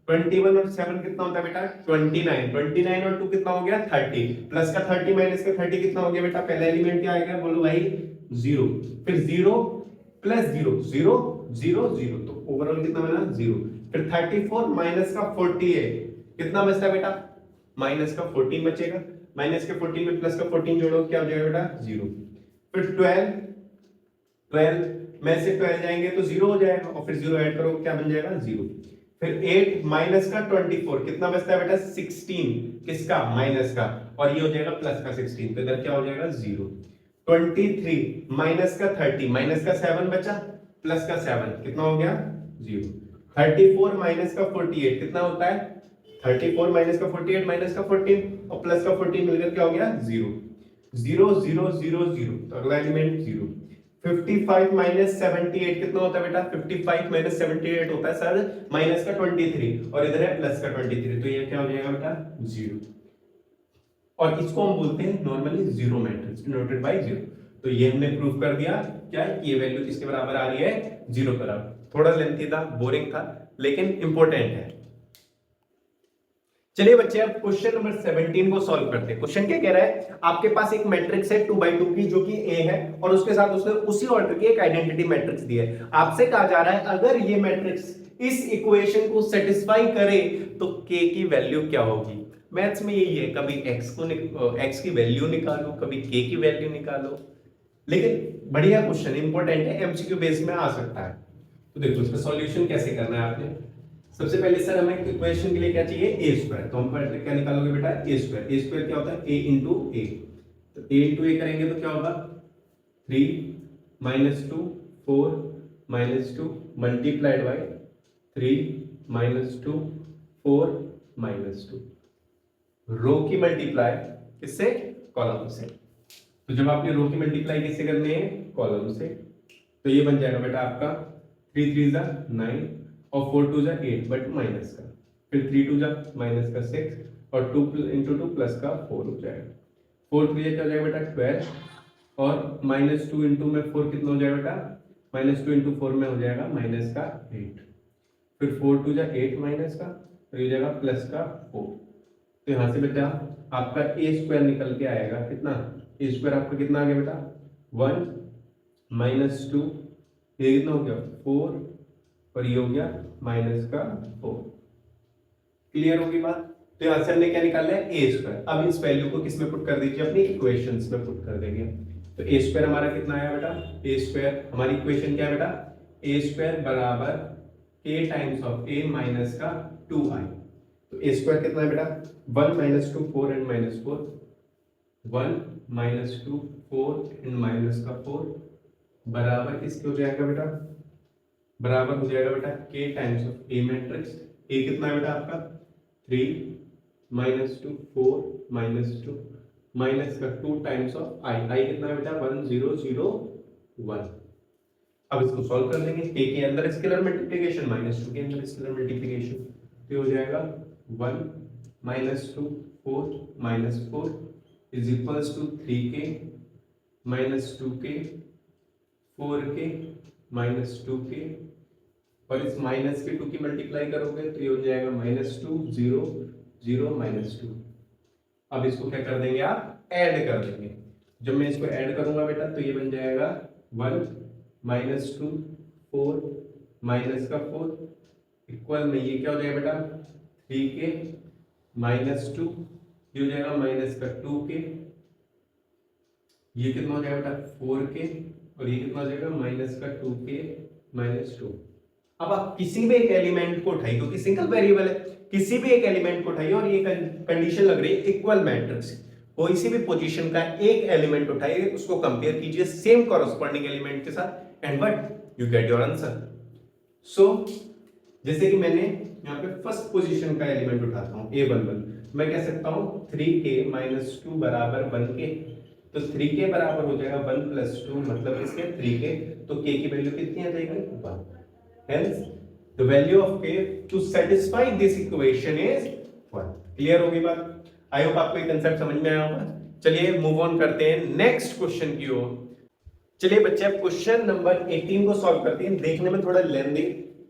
21 और 7 कितना होता है बेटा 29 और 2 कितना हो गया 30, प्लस का 30 माइनस का 30 कितना हो गया बेटा, पहला एलिमेंट क्या आएगा बोलो भाई 0, फिर 0 प्लस 0 0 0 0, तो ओवरऑल कितना बना 0, फिर 34 माइनस का 48 कितना बचता है बेटा, माइनस का 14 बचेगा, माइनस के 14 में प्लस का 14 जोड़ो क्या हो जाएगा बेटा 0, फिर 12 में से 12 जाएंगे तो 0 हो जाएगा और फिर 0 ऐड करो क्या बन जाएगा 0, फिर 8 माइनस का 24 कितना बचता है बेटा 16, किसका माइनस का, और ये हो जाएगा प्लस का 16, तो इधर क्या हो जाएगा 0, 23 माइनस का 30 माइनस का 7 बचा प्लस का 7 कितना हो गया 0, 34 माइनस का 48 कितना होता है 34 माइनस का 48 माइनस का 14 और प्लस का 14 मिलकर क्या हो गया 0 0 0 0 0, तो अगला एलिमेंट 0, 55 माइनस 78 कितना होता है बेटा 55 माइनस 78 होता है सर माइनस का 23 और इधर है प्लस का 23, तो ये क्या हो जाएगा बेटा 0, और इसको हम बोलते हैं normally zero matrix denoted by 0। तो ये हमने प्रूव कर दिया क्या ये वैल्यू किसके बराबर आ रही है 0 के बराबर। थोड़ा लेंथी था, बोरिंग था, लेकिन इंपॉर्टेंट है। चलिए बच्चे अब क्वेश्चन नंबर 17 को सॉल्व करते हैं। क्वेश्चन क्या कह रहा है, आपके पास एक मैट्रिक्स है 2x2 की जो कि A है और उसके साथ उसने उसी ऑर्डर की एक आइडेंटिटी मैट्रिक्स दी है। आपसे कहा जा रहा है अगर ये मैट्रिक्स इस इक्वेशन को सेटिस्फाई करे तो K की वैल्यू क्या होगी। मैथ्स में यही है, कभी x की वैल्यू निकालो, कभी K की वैल्यू निकालो, लेकिन बढ़िया क्वेश्चन इंपॉर्टेंट है, एमसीक्यू बेस में आ सकता है। तो देखो इसका सॉल्यूशन कैसे करना है आपने। सबसे पहले सर हमें इक्वेशन के लिए क्या चाहिए a स्क्वायर, तो हम पर क्या निकालोगे बेटा a स्क्वायर क्या होता है a इंटू a, तो a इंटू a करेंगे तो क्या होगा 3 minus 2 4 minus 2 multiplied by 3 minus 2 4 minus 2, रो की मल्टीप्लाई किससे कॉलम से। तो जब आपने रो की मल्टीप्लाई किससे करनी है कॉलम से, तो ये बन जाएगा बेटा आपका 3 3 9 और 4 टू जा 8 बट माइनस का, फिर 3 टू जा माइनस का 6 और 2 इंटू 2 प्लस का 4 हो जाएगा। 4 3 क्या हो जाएगा बेटा 12 और माइनस 2 इंटू में 4 कितना हो जाएगा बेटा, माइनस 2 इंटू 4 में हो जाएगा माइनस का 8, फिर 4 टू जा 8 माइनस का, तो ये जाएगा प्लस का 4। तो यहाँ से बेटा आपका ए स्क्वायर निकल के आएगा कितना, ए स्क्वायर आपका कितना आ गया बेटा 1 माइनस 2, ये कितना हो गया 4 और ये हो गया माइनस का 4। क्लियर होगी बात। तो यहाँ से हमने क्या निकाला है ए स्क्वायर। अब इस वैल्यू को किस में पुट कर दीजिए, अपनी इक्वेशंस में पुट कर देंगे। तो ए स्क्वायर हमारा कितना आया बेटा, ए स्क्वायर हमारी इक्वेशन क्या है बेटा, ए स्क्वायर बराबर के टाइम्स ऑफ ए माइनस का 2i। तो ए स्क्वायर कितना है बेटा 1 minus 2 4 and minus 4, 1 minus 2 4 and minus का 4 बराबर किसके हो जाएगा बेटा, बराबर हो जाएगा बेटा के टाइम्स ऑफ ए मैट्रिक्स। ए कितना है बेटा आपका 3 माइनस 2 4 माइनस 2 माइनस का 2 टाइम्स ऑफ आई, आई कितना है बेटा 1 0 0 1। अब इसको सॉल्व कर लेंगे, के अंदर स्केलर मल्टीप्लिकेशन माइनस 2 के अंदर स्केलर मल्टीप्लिकेशन, तो हो जाएगा 1 minus 2 4 minus 4 is equals to 3k minus 2k 4k minus 2k, और इस माइनस के 2 की मल्टीप्लाई करोगे तो ये हो जाएगा माइनस 2 0 0 माइनस 2। अब इसको क्या कर देंगे आप, ऐड कर देंगे। जब मैं इसको ऐड करूंगा बेटा तो ये बन जाएगा 1 माइनस 2 4 माइनस का 4 इक्वल में ये क्या हो जाएगा बेटा 3k माइनस 2, ये हो जाएगा माइनस का 2k, ये कितना हो जाएगा बेटा 4k और ये कितना हो जाएगा माइनस का 2k माइनस 2। अब आप किसी भी एक एलिमेंट को उठाइए, क्योंकि सिंगल वेरिएबल है, किसी भी एक एलिमेंट को उठाइए और ये कंडीशन लग रही है इक्वल मैट्रिक्स, कोई सी भी पोजीशन का एक एलिमेंट उठाइए, उसको कंपेयर कीजिए सेम कॉरस्पॉन्डिंग एलिमेंट के साथ and what you get your answer. So जैसे कि मैंने यहाँ पे फर्स्ट पोजीशन का एलिमेंट उठाता हूँ a11, मैं कह सकता हूँ 3k माइनस 2 बराबर 1k, तो 3k बराबर हो जाएगा 1 प्लस 2 मतलब इसके 3k, तो k की वैल्यू कितनी आ जाएगी 1। Hence, the value of k to satisfy this equation is 1। Clear होगी बात। आई होप आपको ये कंसेप्ट समझ में आया होगा। चलिए मूव ऑन करते हैं नेक्स्ट क्वेश्चन की ओर। चलिए बच्चे अब क्वेश्चन नंबर 18 को सॉल्व करते हैं। देखने में थोड़ा लेंथी,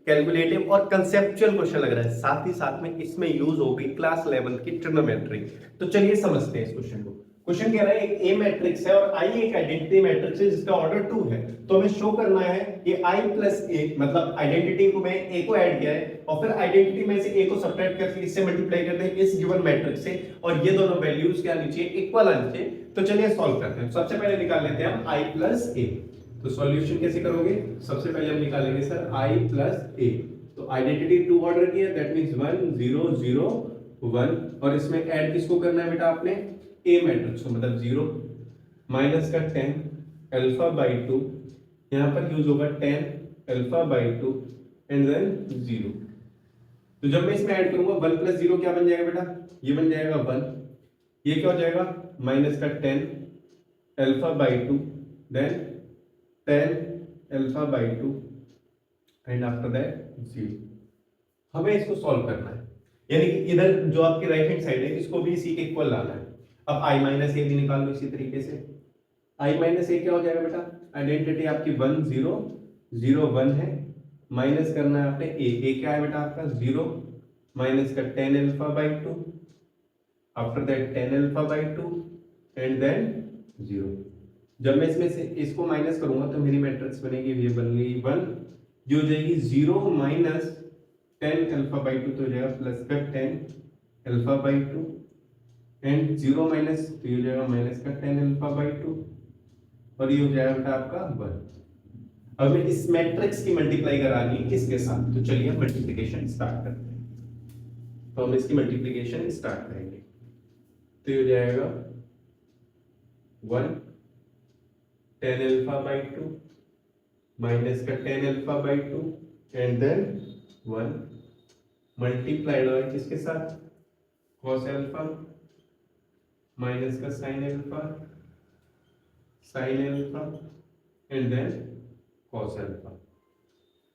कैलकुलेटिव और कंसेप्चुअल क्वेश्चन लग रहा है, साथ ही साथ में इसमें यूज होगी क्लास 11 की ट्रिग्नोमेट्री। तो चलिए समझते हैं इस क्वेश्चन को। क्वेश्चन कह रहा है एक ए मैट्रिक्स है और आई एक आइडेंटिटी मैट्रिक्स है जिसका ऑर्डर 2 है। तो हमें शो करना है कि i प्लस ए, मतलब आइडेंटिटी को मैं ए को ऐड किया है और फिर आइडेंटिटी में से ए को सब्ट्रैक्ट करके इससे मल्टीप्लाई करते हैं इस गिवन मैट्रिक्स से, और ये दोनों वैल्यूज क्या आनी चाहिए, इक्वल आनी चाहिए। तो चलिए सॉल्व करते हैं। सबसे पहले निकाल लेते हैं हम i प्लस ए। तो सॉल्यूशन कैसे करोगे, सबसे पहले हम निकालेंगे सर i प्लस ए। तो आइडेंटिटी 2 ऑर्डर की है, दैट मींस 1 0 0 1, और इसमें ऐड किसको करना है बेटा आपने, ए मैट्रिक्स को, मतलब 0 माइनस का 10 अल्फा बाई 2, यहाँ पर यूज होगा 10 अल्फा बाई 2 एंड देन 0। तो जब मैं इसमें ऐड करूंगा 1 प्लस 0 क्या बन जाएगा बेटा, ये बन जाएगा 1, ये क्या हो जाएगा माइनस का 10 alpha by 2 then 10 alpha by 2 and after that 0। हमें इसको सॉल्व करना है, यानी कि इधर जो आपकी राइट हैंड साइड है इसको भी इसी के इक्वल लाना है। अब i माइनस ए भी निकाल लो इसी तरीके से। i माइनस ए क्या हो जाएगा बेटा, आइडेंटिटी आपकी 1 0 0 1 है, माइनस करना है आपने ए क्या है बेटा आपका 0 माइनस का 10 alpha by 2, after that 10 alpha by 2 and then 0। जब मैं इसमें से इसको माइनस करूंगा तो मेरी मैट्रिक्स बनेगी, ये बन गई 1, जो हो जाएगी 0 माइनस 10 अल्फा बाई 2, तो हो जाएगा प्लस का 10 अल्फा बाई 2 एंड 0 माइनस, तो ये हो जाएगा माइनस का 10 अल्फा बाई 2 और ये हो जाएगा बेटा आपका 1। अब इस मैट्रिक्स की मल्टीप्लाई करानी है इसके साथ, तो चलिए हम मल्टीप्लिकेशन स्टार्ट करते हैं। तो हम इसकी मल्टीप्लिकेशन स्टार्ट करेंगे, तो ये हो जाएगा 1 10 अल्फा बाई 2 माइनस का 10 alpha by 2 and then 1 multiplied है किसके साथ, cos अल्फा माइनस का sin alpha and then cos alpha.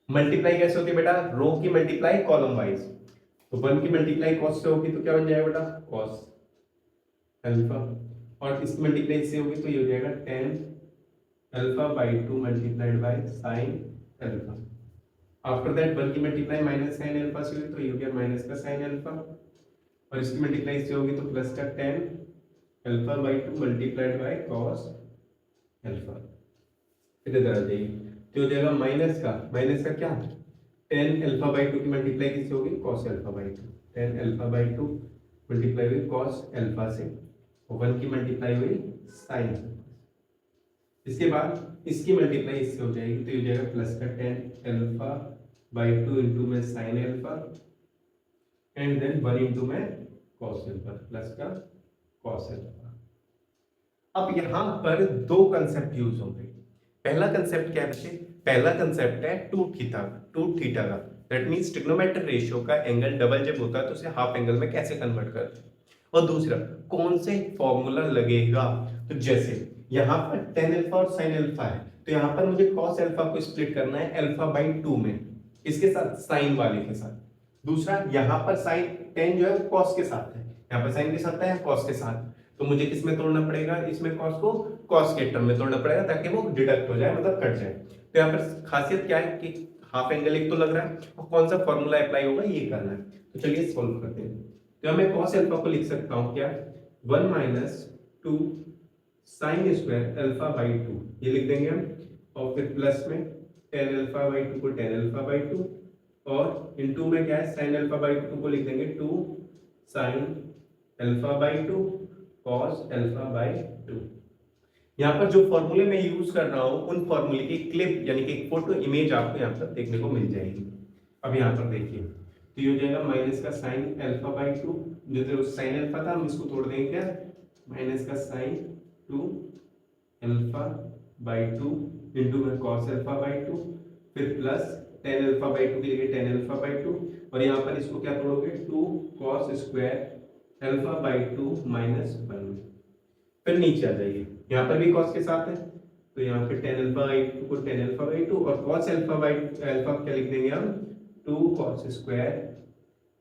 Multiply कैसे होती है बेटा, रो की मल्टीप्लाई कॉलम वाइज, तो 1 की मल्टीप्लाई कॉस से होगी तो क्या बन जाएगा बेटा कॉस अल्फा, और इसकी मल्टीप्लाई इससे होगी तो ये हो जाएगा ten alpha by 2 multiplied by sine alpha. After that 1 की मल्टीप्लाई माइनस साइन अल्फा से हुई तो ये हो गया माइनस का साइन अल्फा, और इसकी मल्टीप्लाई इससे होगी तो प्लस का ten alpha by 2 multiplied by cos alpha. फिर इधर आ जाइए तो हो जाएगा माइनस का क्या, टेन अल्फा बाई 2 की मल्टीप्लाई किससे होगी cos alpha by 2, ten alpha by 2 multiply हुई कॉस अल्फा से, और 1 की मल्टीप्लाई हुई साइन। इसके बाद इसकी मल्टीप्लाई इससे हो जाएगी तो ये हो जाएगा प्लस का टेन अल्फा बाई 2 इंटू में sine alpha and then 1 into में कॉस अल्फा प्लस का कॉस अल्फा। अब यहां पर दो कंसेप्ट यूज होंगे। पहला कंसेप्ट क्या है बच्चे, पहला कंसेप्ट है टू थीटा का, दैट मींस ट्रिग्नोमेट्रिक रेशियो का एंगल डबल जब होता है तो उसे हाफ एंगल में कैसे कन्वर्ट करते हैं, और दूसरा कौन से फॉर्मूला लगेगा। तो जैसे यहाँ पर टेन अल्फा और साइन अल्फा है तो यहाँ पर मुझे कॉस अल्फा को स्प्लिट करना है अल्फा बाई 2 में, इसके साथ साइन वाले के साथ। दूसरा यहाँ पर साइन टेन जो है कॉस के साथ है, यहाँ पर साइन के साथ है कॉस के साथ, तो मुझे किस में तोड़ना पड़ेगा, इसमें कॉस को कॉस के टर्म में तोड़ना पड़ेगा ताकि वो डिडक्ट हो जाए, मतलब कट जाए। तो यहाँ पर खासियत क्या है कि हाफ एंगल एक तो लग रहा है और कौन सा फॉर्मूला अप्लाई होगा ये करना है। तो चलिए सॉल्व करते हैं। तो मैं cos अल्फा को लिख सकता हूँ क्या, 1 minus 2 sine square alpha by 2 ये लिख देंगे हम, और फिर प्लस में टेन अल्फा बाई 2 को टेन अल्फा बाई 2, और इनटू में क्या है साइन अल्फा बाई 2 को लिख देंगे 2 sine alpha by 2 cos alpha by 2। यहाँ पर जो फॉर्मूले मैं यूज कर रहा हूँ उन फॉर्मूले की क्लिप यानी कि एक फोटो इमेज आपको यहाँ पर देखने को मिल जाएगी। अब यहाँ पर देखिए तो ये हो जाएगा माइनस का साइन अल्फा बाई 2, जो साइन अल्फा था हम इसको तोड़ देंगे क्या, माइनस का साइन 2 अल्फा बाई 2 इंटू में कॉस अल्फा बाई 2, फिर प्लस टेन अल्फा बाई 2 के लिए टेन अल्फा बाई 2, और यहाँ पर इसको क्या तोड़ोगे 2 cos square alpha by 2 minus 1। फिर नीचे आ जाइए, यहाँ पर भी कॉस के साथ है तो यहाँ पे टेन अल्फा बाई 2 को टेन अल्फा बाई 2, और कॉस अल्फा बाई अल्फा क्या लिख देंगे हम 2 cos square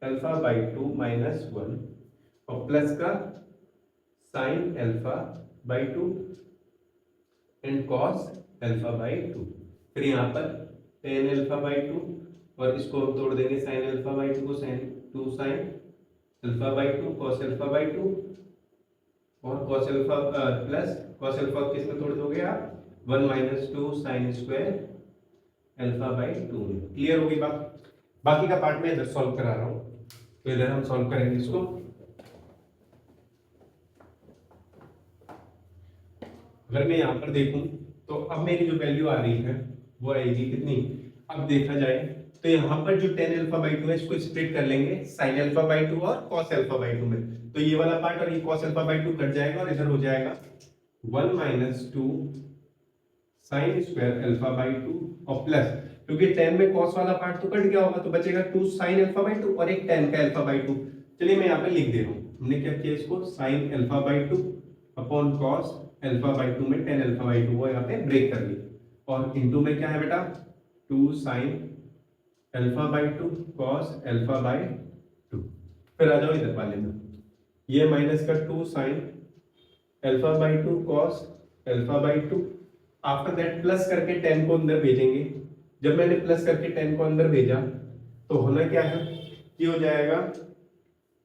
alpha by 2 minus 1, और प्लस का sign alpha by 2 and cos alpha by 2। फिर यहाँ पर टेन अल्फा बाई 2 और इसको हम तोड़ देंगे साइन अल्फा बाई 2 को sine 2 sine alpha by 2 cos alpha by 2, और cos alpha plus cos alpha किस में तोड़ दोगे आप 1 minus 2 sine square alpha by 2 में। क्लियर होगी बात। बाकी का पार्ट मैं इधर सॉल्व करा रहा हूँ, तो इधर हम सॉल्व करेंगे इसको। अगर मैं यहाँ पर देखूं तो अब मेरी जो वैल्यू आ रही है वो आएगी कितनी, अब देखा जाए तो यहाँ पर जो टेन अल्फा बाई 2 है इसको स्प्लिट कर लेंगे साइन अल्फा बाई 2 और cos अल्फा बाई 2 में, तो ये वाला पार्ट और ये cos अल्फा बाई 2 कट जाएगा और इधर हो जाएगा 1 minus 2 sine square alpha by 2, और प्लस क्योंकि 10 में cos वाला पार्ट तो कट गया होगा तो बचेगा 2 साइन अल्फा बाई 2 और एक 10 का अल्फा बाई 2। चलिए मैं यहाँ पे लिख दे रहा हूँ, हमने क्या किया इसको sign alpha by 2 upon cos alpha by 2 में 10 अल्फा बाई 2 को यहाँ पे ब्रेक कर ली, और इनटू में क्या है बेटा 2 sine alpha by 2 cos alpha by 2। फिर आ जाओ इधर वाले में, ये माइनस का 2 sine alpha by 2 cos alpha by 2, after that plus करके 10 को अंदर भेजेंगे। जब मैंने प्लस करके 10 को अंदर भेजा तो होना क्या है कि हो जाएगा,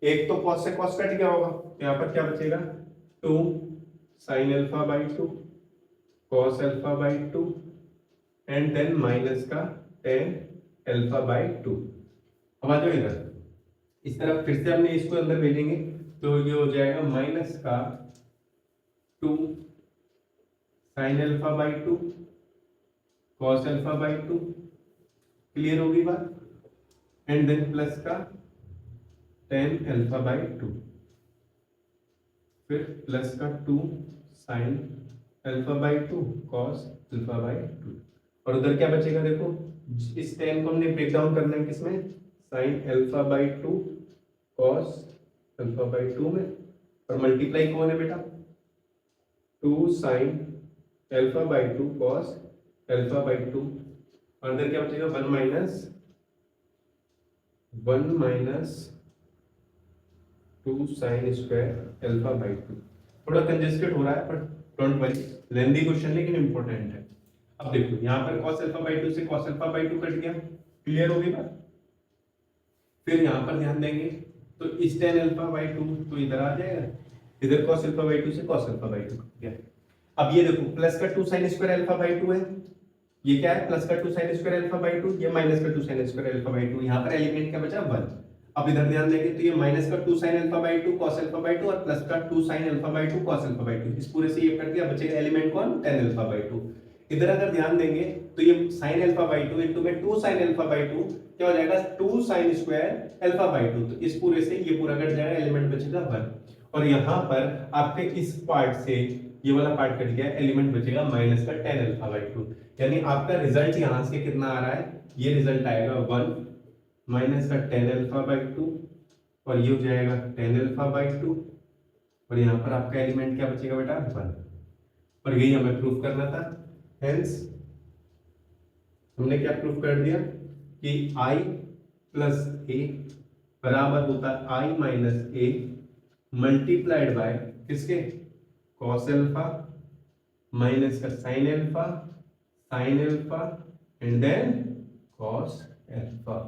एक तो cos से cos कट गया होगा तो यहाँ पर क्या बचेगा 2 sine alpha by 2 cos alpha by 2 and then minus का 10 अल्फा बाई 2। अब आ जाओ इधर, इस तरफ फिर से हमने इसको अंदर भेजेंगे तो ये हो जाएगा माइनस का 2 sine alpha by 2 cos alpha by 2। Clear होगी बात। एंड देन प्लस का 10 अल्फा बाई 2, फिर प्लस का 2 sine alpha by 2 cos alpha by 2, और उधर क्या बचेगा देखो, इस 10 को हमने ब्रेक डाउन करना है किसमें sign alpha by 2 cos alpha by 2 में, और मल्टीप्लाई कौन है बेटा 2 sine alpha by 2 cos alpha by 2 और इधर क्या बचेगा 1 minus 2 sine square alpha by 2। थोड़ा कंजेस्टेड हो रहा है पर डोंट वरी, लेंथी क्वेश्चन लेकिन इंपॉर्टेंट है। अब देखो यहाँ पर cos अल्फा बाई 2 से cos अल्फा बाई 2 कट गया, क्लियर हो गई बात। फिर यहाँ पर ध्यान देंगे तो इस tan अल्फा बाई 2 तो इधर आ जाएगा, इधर cos अल्फा बाई 2 से cos अल्फा बाई 2 कट गया। अब ये देखो प्लस का 2 साइन स्क्वायर अल्फा बाई 2 है, ये क्या है प्लस का 2 साइन स्क्वायर अल्फा बाई 2, ये माइनस का 2 साइन स्क्वायर अल्फा बाई 2। यहाँ पर एलिमेंट क्या बचा 1। अब इधर ध्यान देंगे तो ये माइनस का 2 sine alpha by 2 cos alpha by 2 और प्लस का 2 sine alpha by 2 cos alpha by 2, इस पूरे से ये कट गया, बचेगा एलिमेंट कौन tan अल्फा बाई 2। इधर अगर ध्यान देंगे तो ये sin अल्फा बाई 2 इनटू में 2 sin अल्फा बाई 2 क्या हो जाएगा 2 sin स्क्वायर अल्फा बाई 2, तो इस पूरे से ये पूरा कट जाएगा, एलिमेंट बचेगा 1। और यहाँ पर आपके इस पार्ट से ये वाला पार्ट कट गया, एलिमेंट बचेगा माइनस का tan अल्फा बाई 2। यानी आपका रिजल्ट यहाँ से कितना आ रहा है, ये रिजल्ट आएगा 1 माइनस का tan अल्फा बाई 2 और ये हो जाएगा tan अल्फा बाई 2 और यहाँ पर आपका एलिमेंट क्या बचेगा बेटा 1। और यही हमें प्रूफ करना था, हेंस हमने क्या प्रूफ कर दिया कि i प्लस ए बराबर होता है i minus a multiplied by किसके cos अल्फा माइनस का sin alpha and then cos alpha.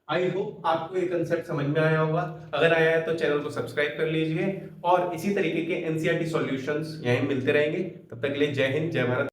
I hope आपको ये कंसेप्ट समझ में आया होगा। अगर आया है तो चैनल को सब्सक्राइब कर लीजिए और इसी तरीके के एनसीईआरटी सॉल्यूशंस यहीं मिलते रहेंगे। तब तक के लिए जय हिंद, जय भारत।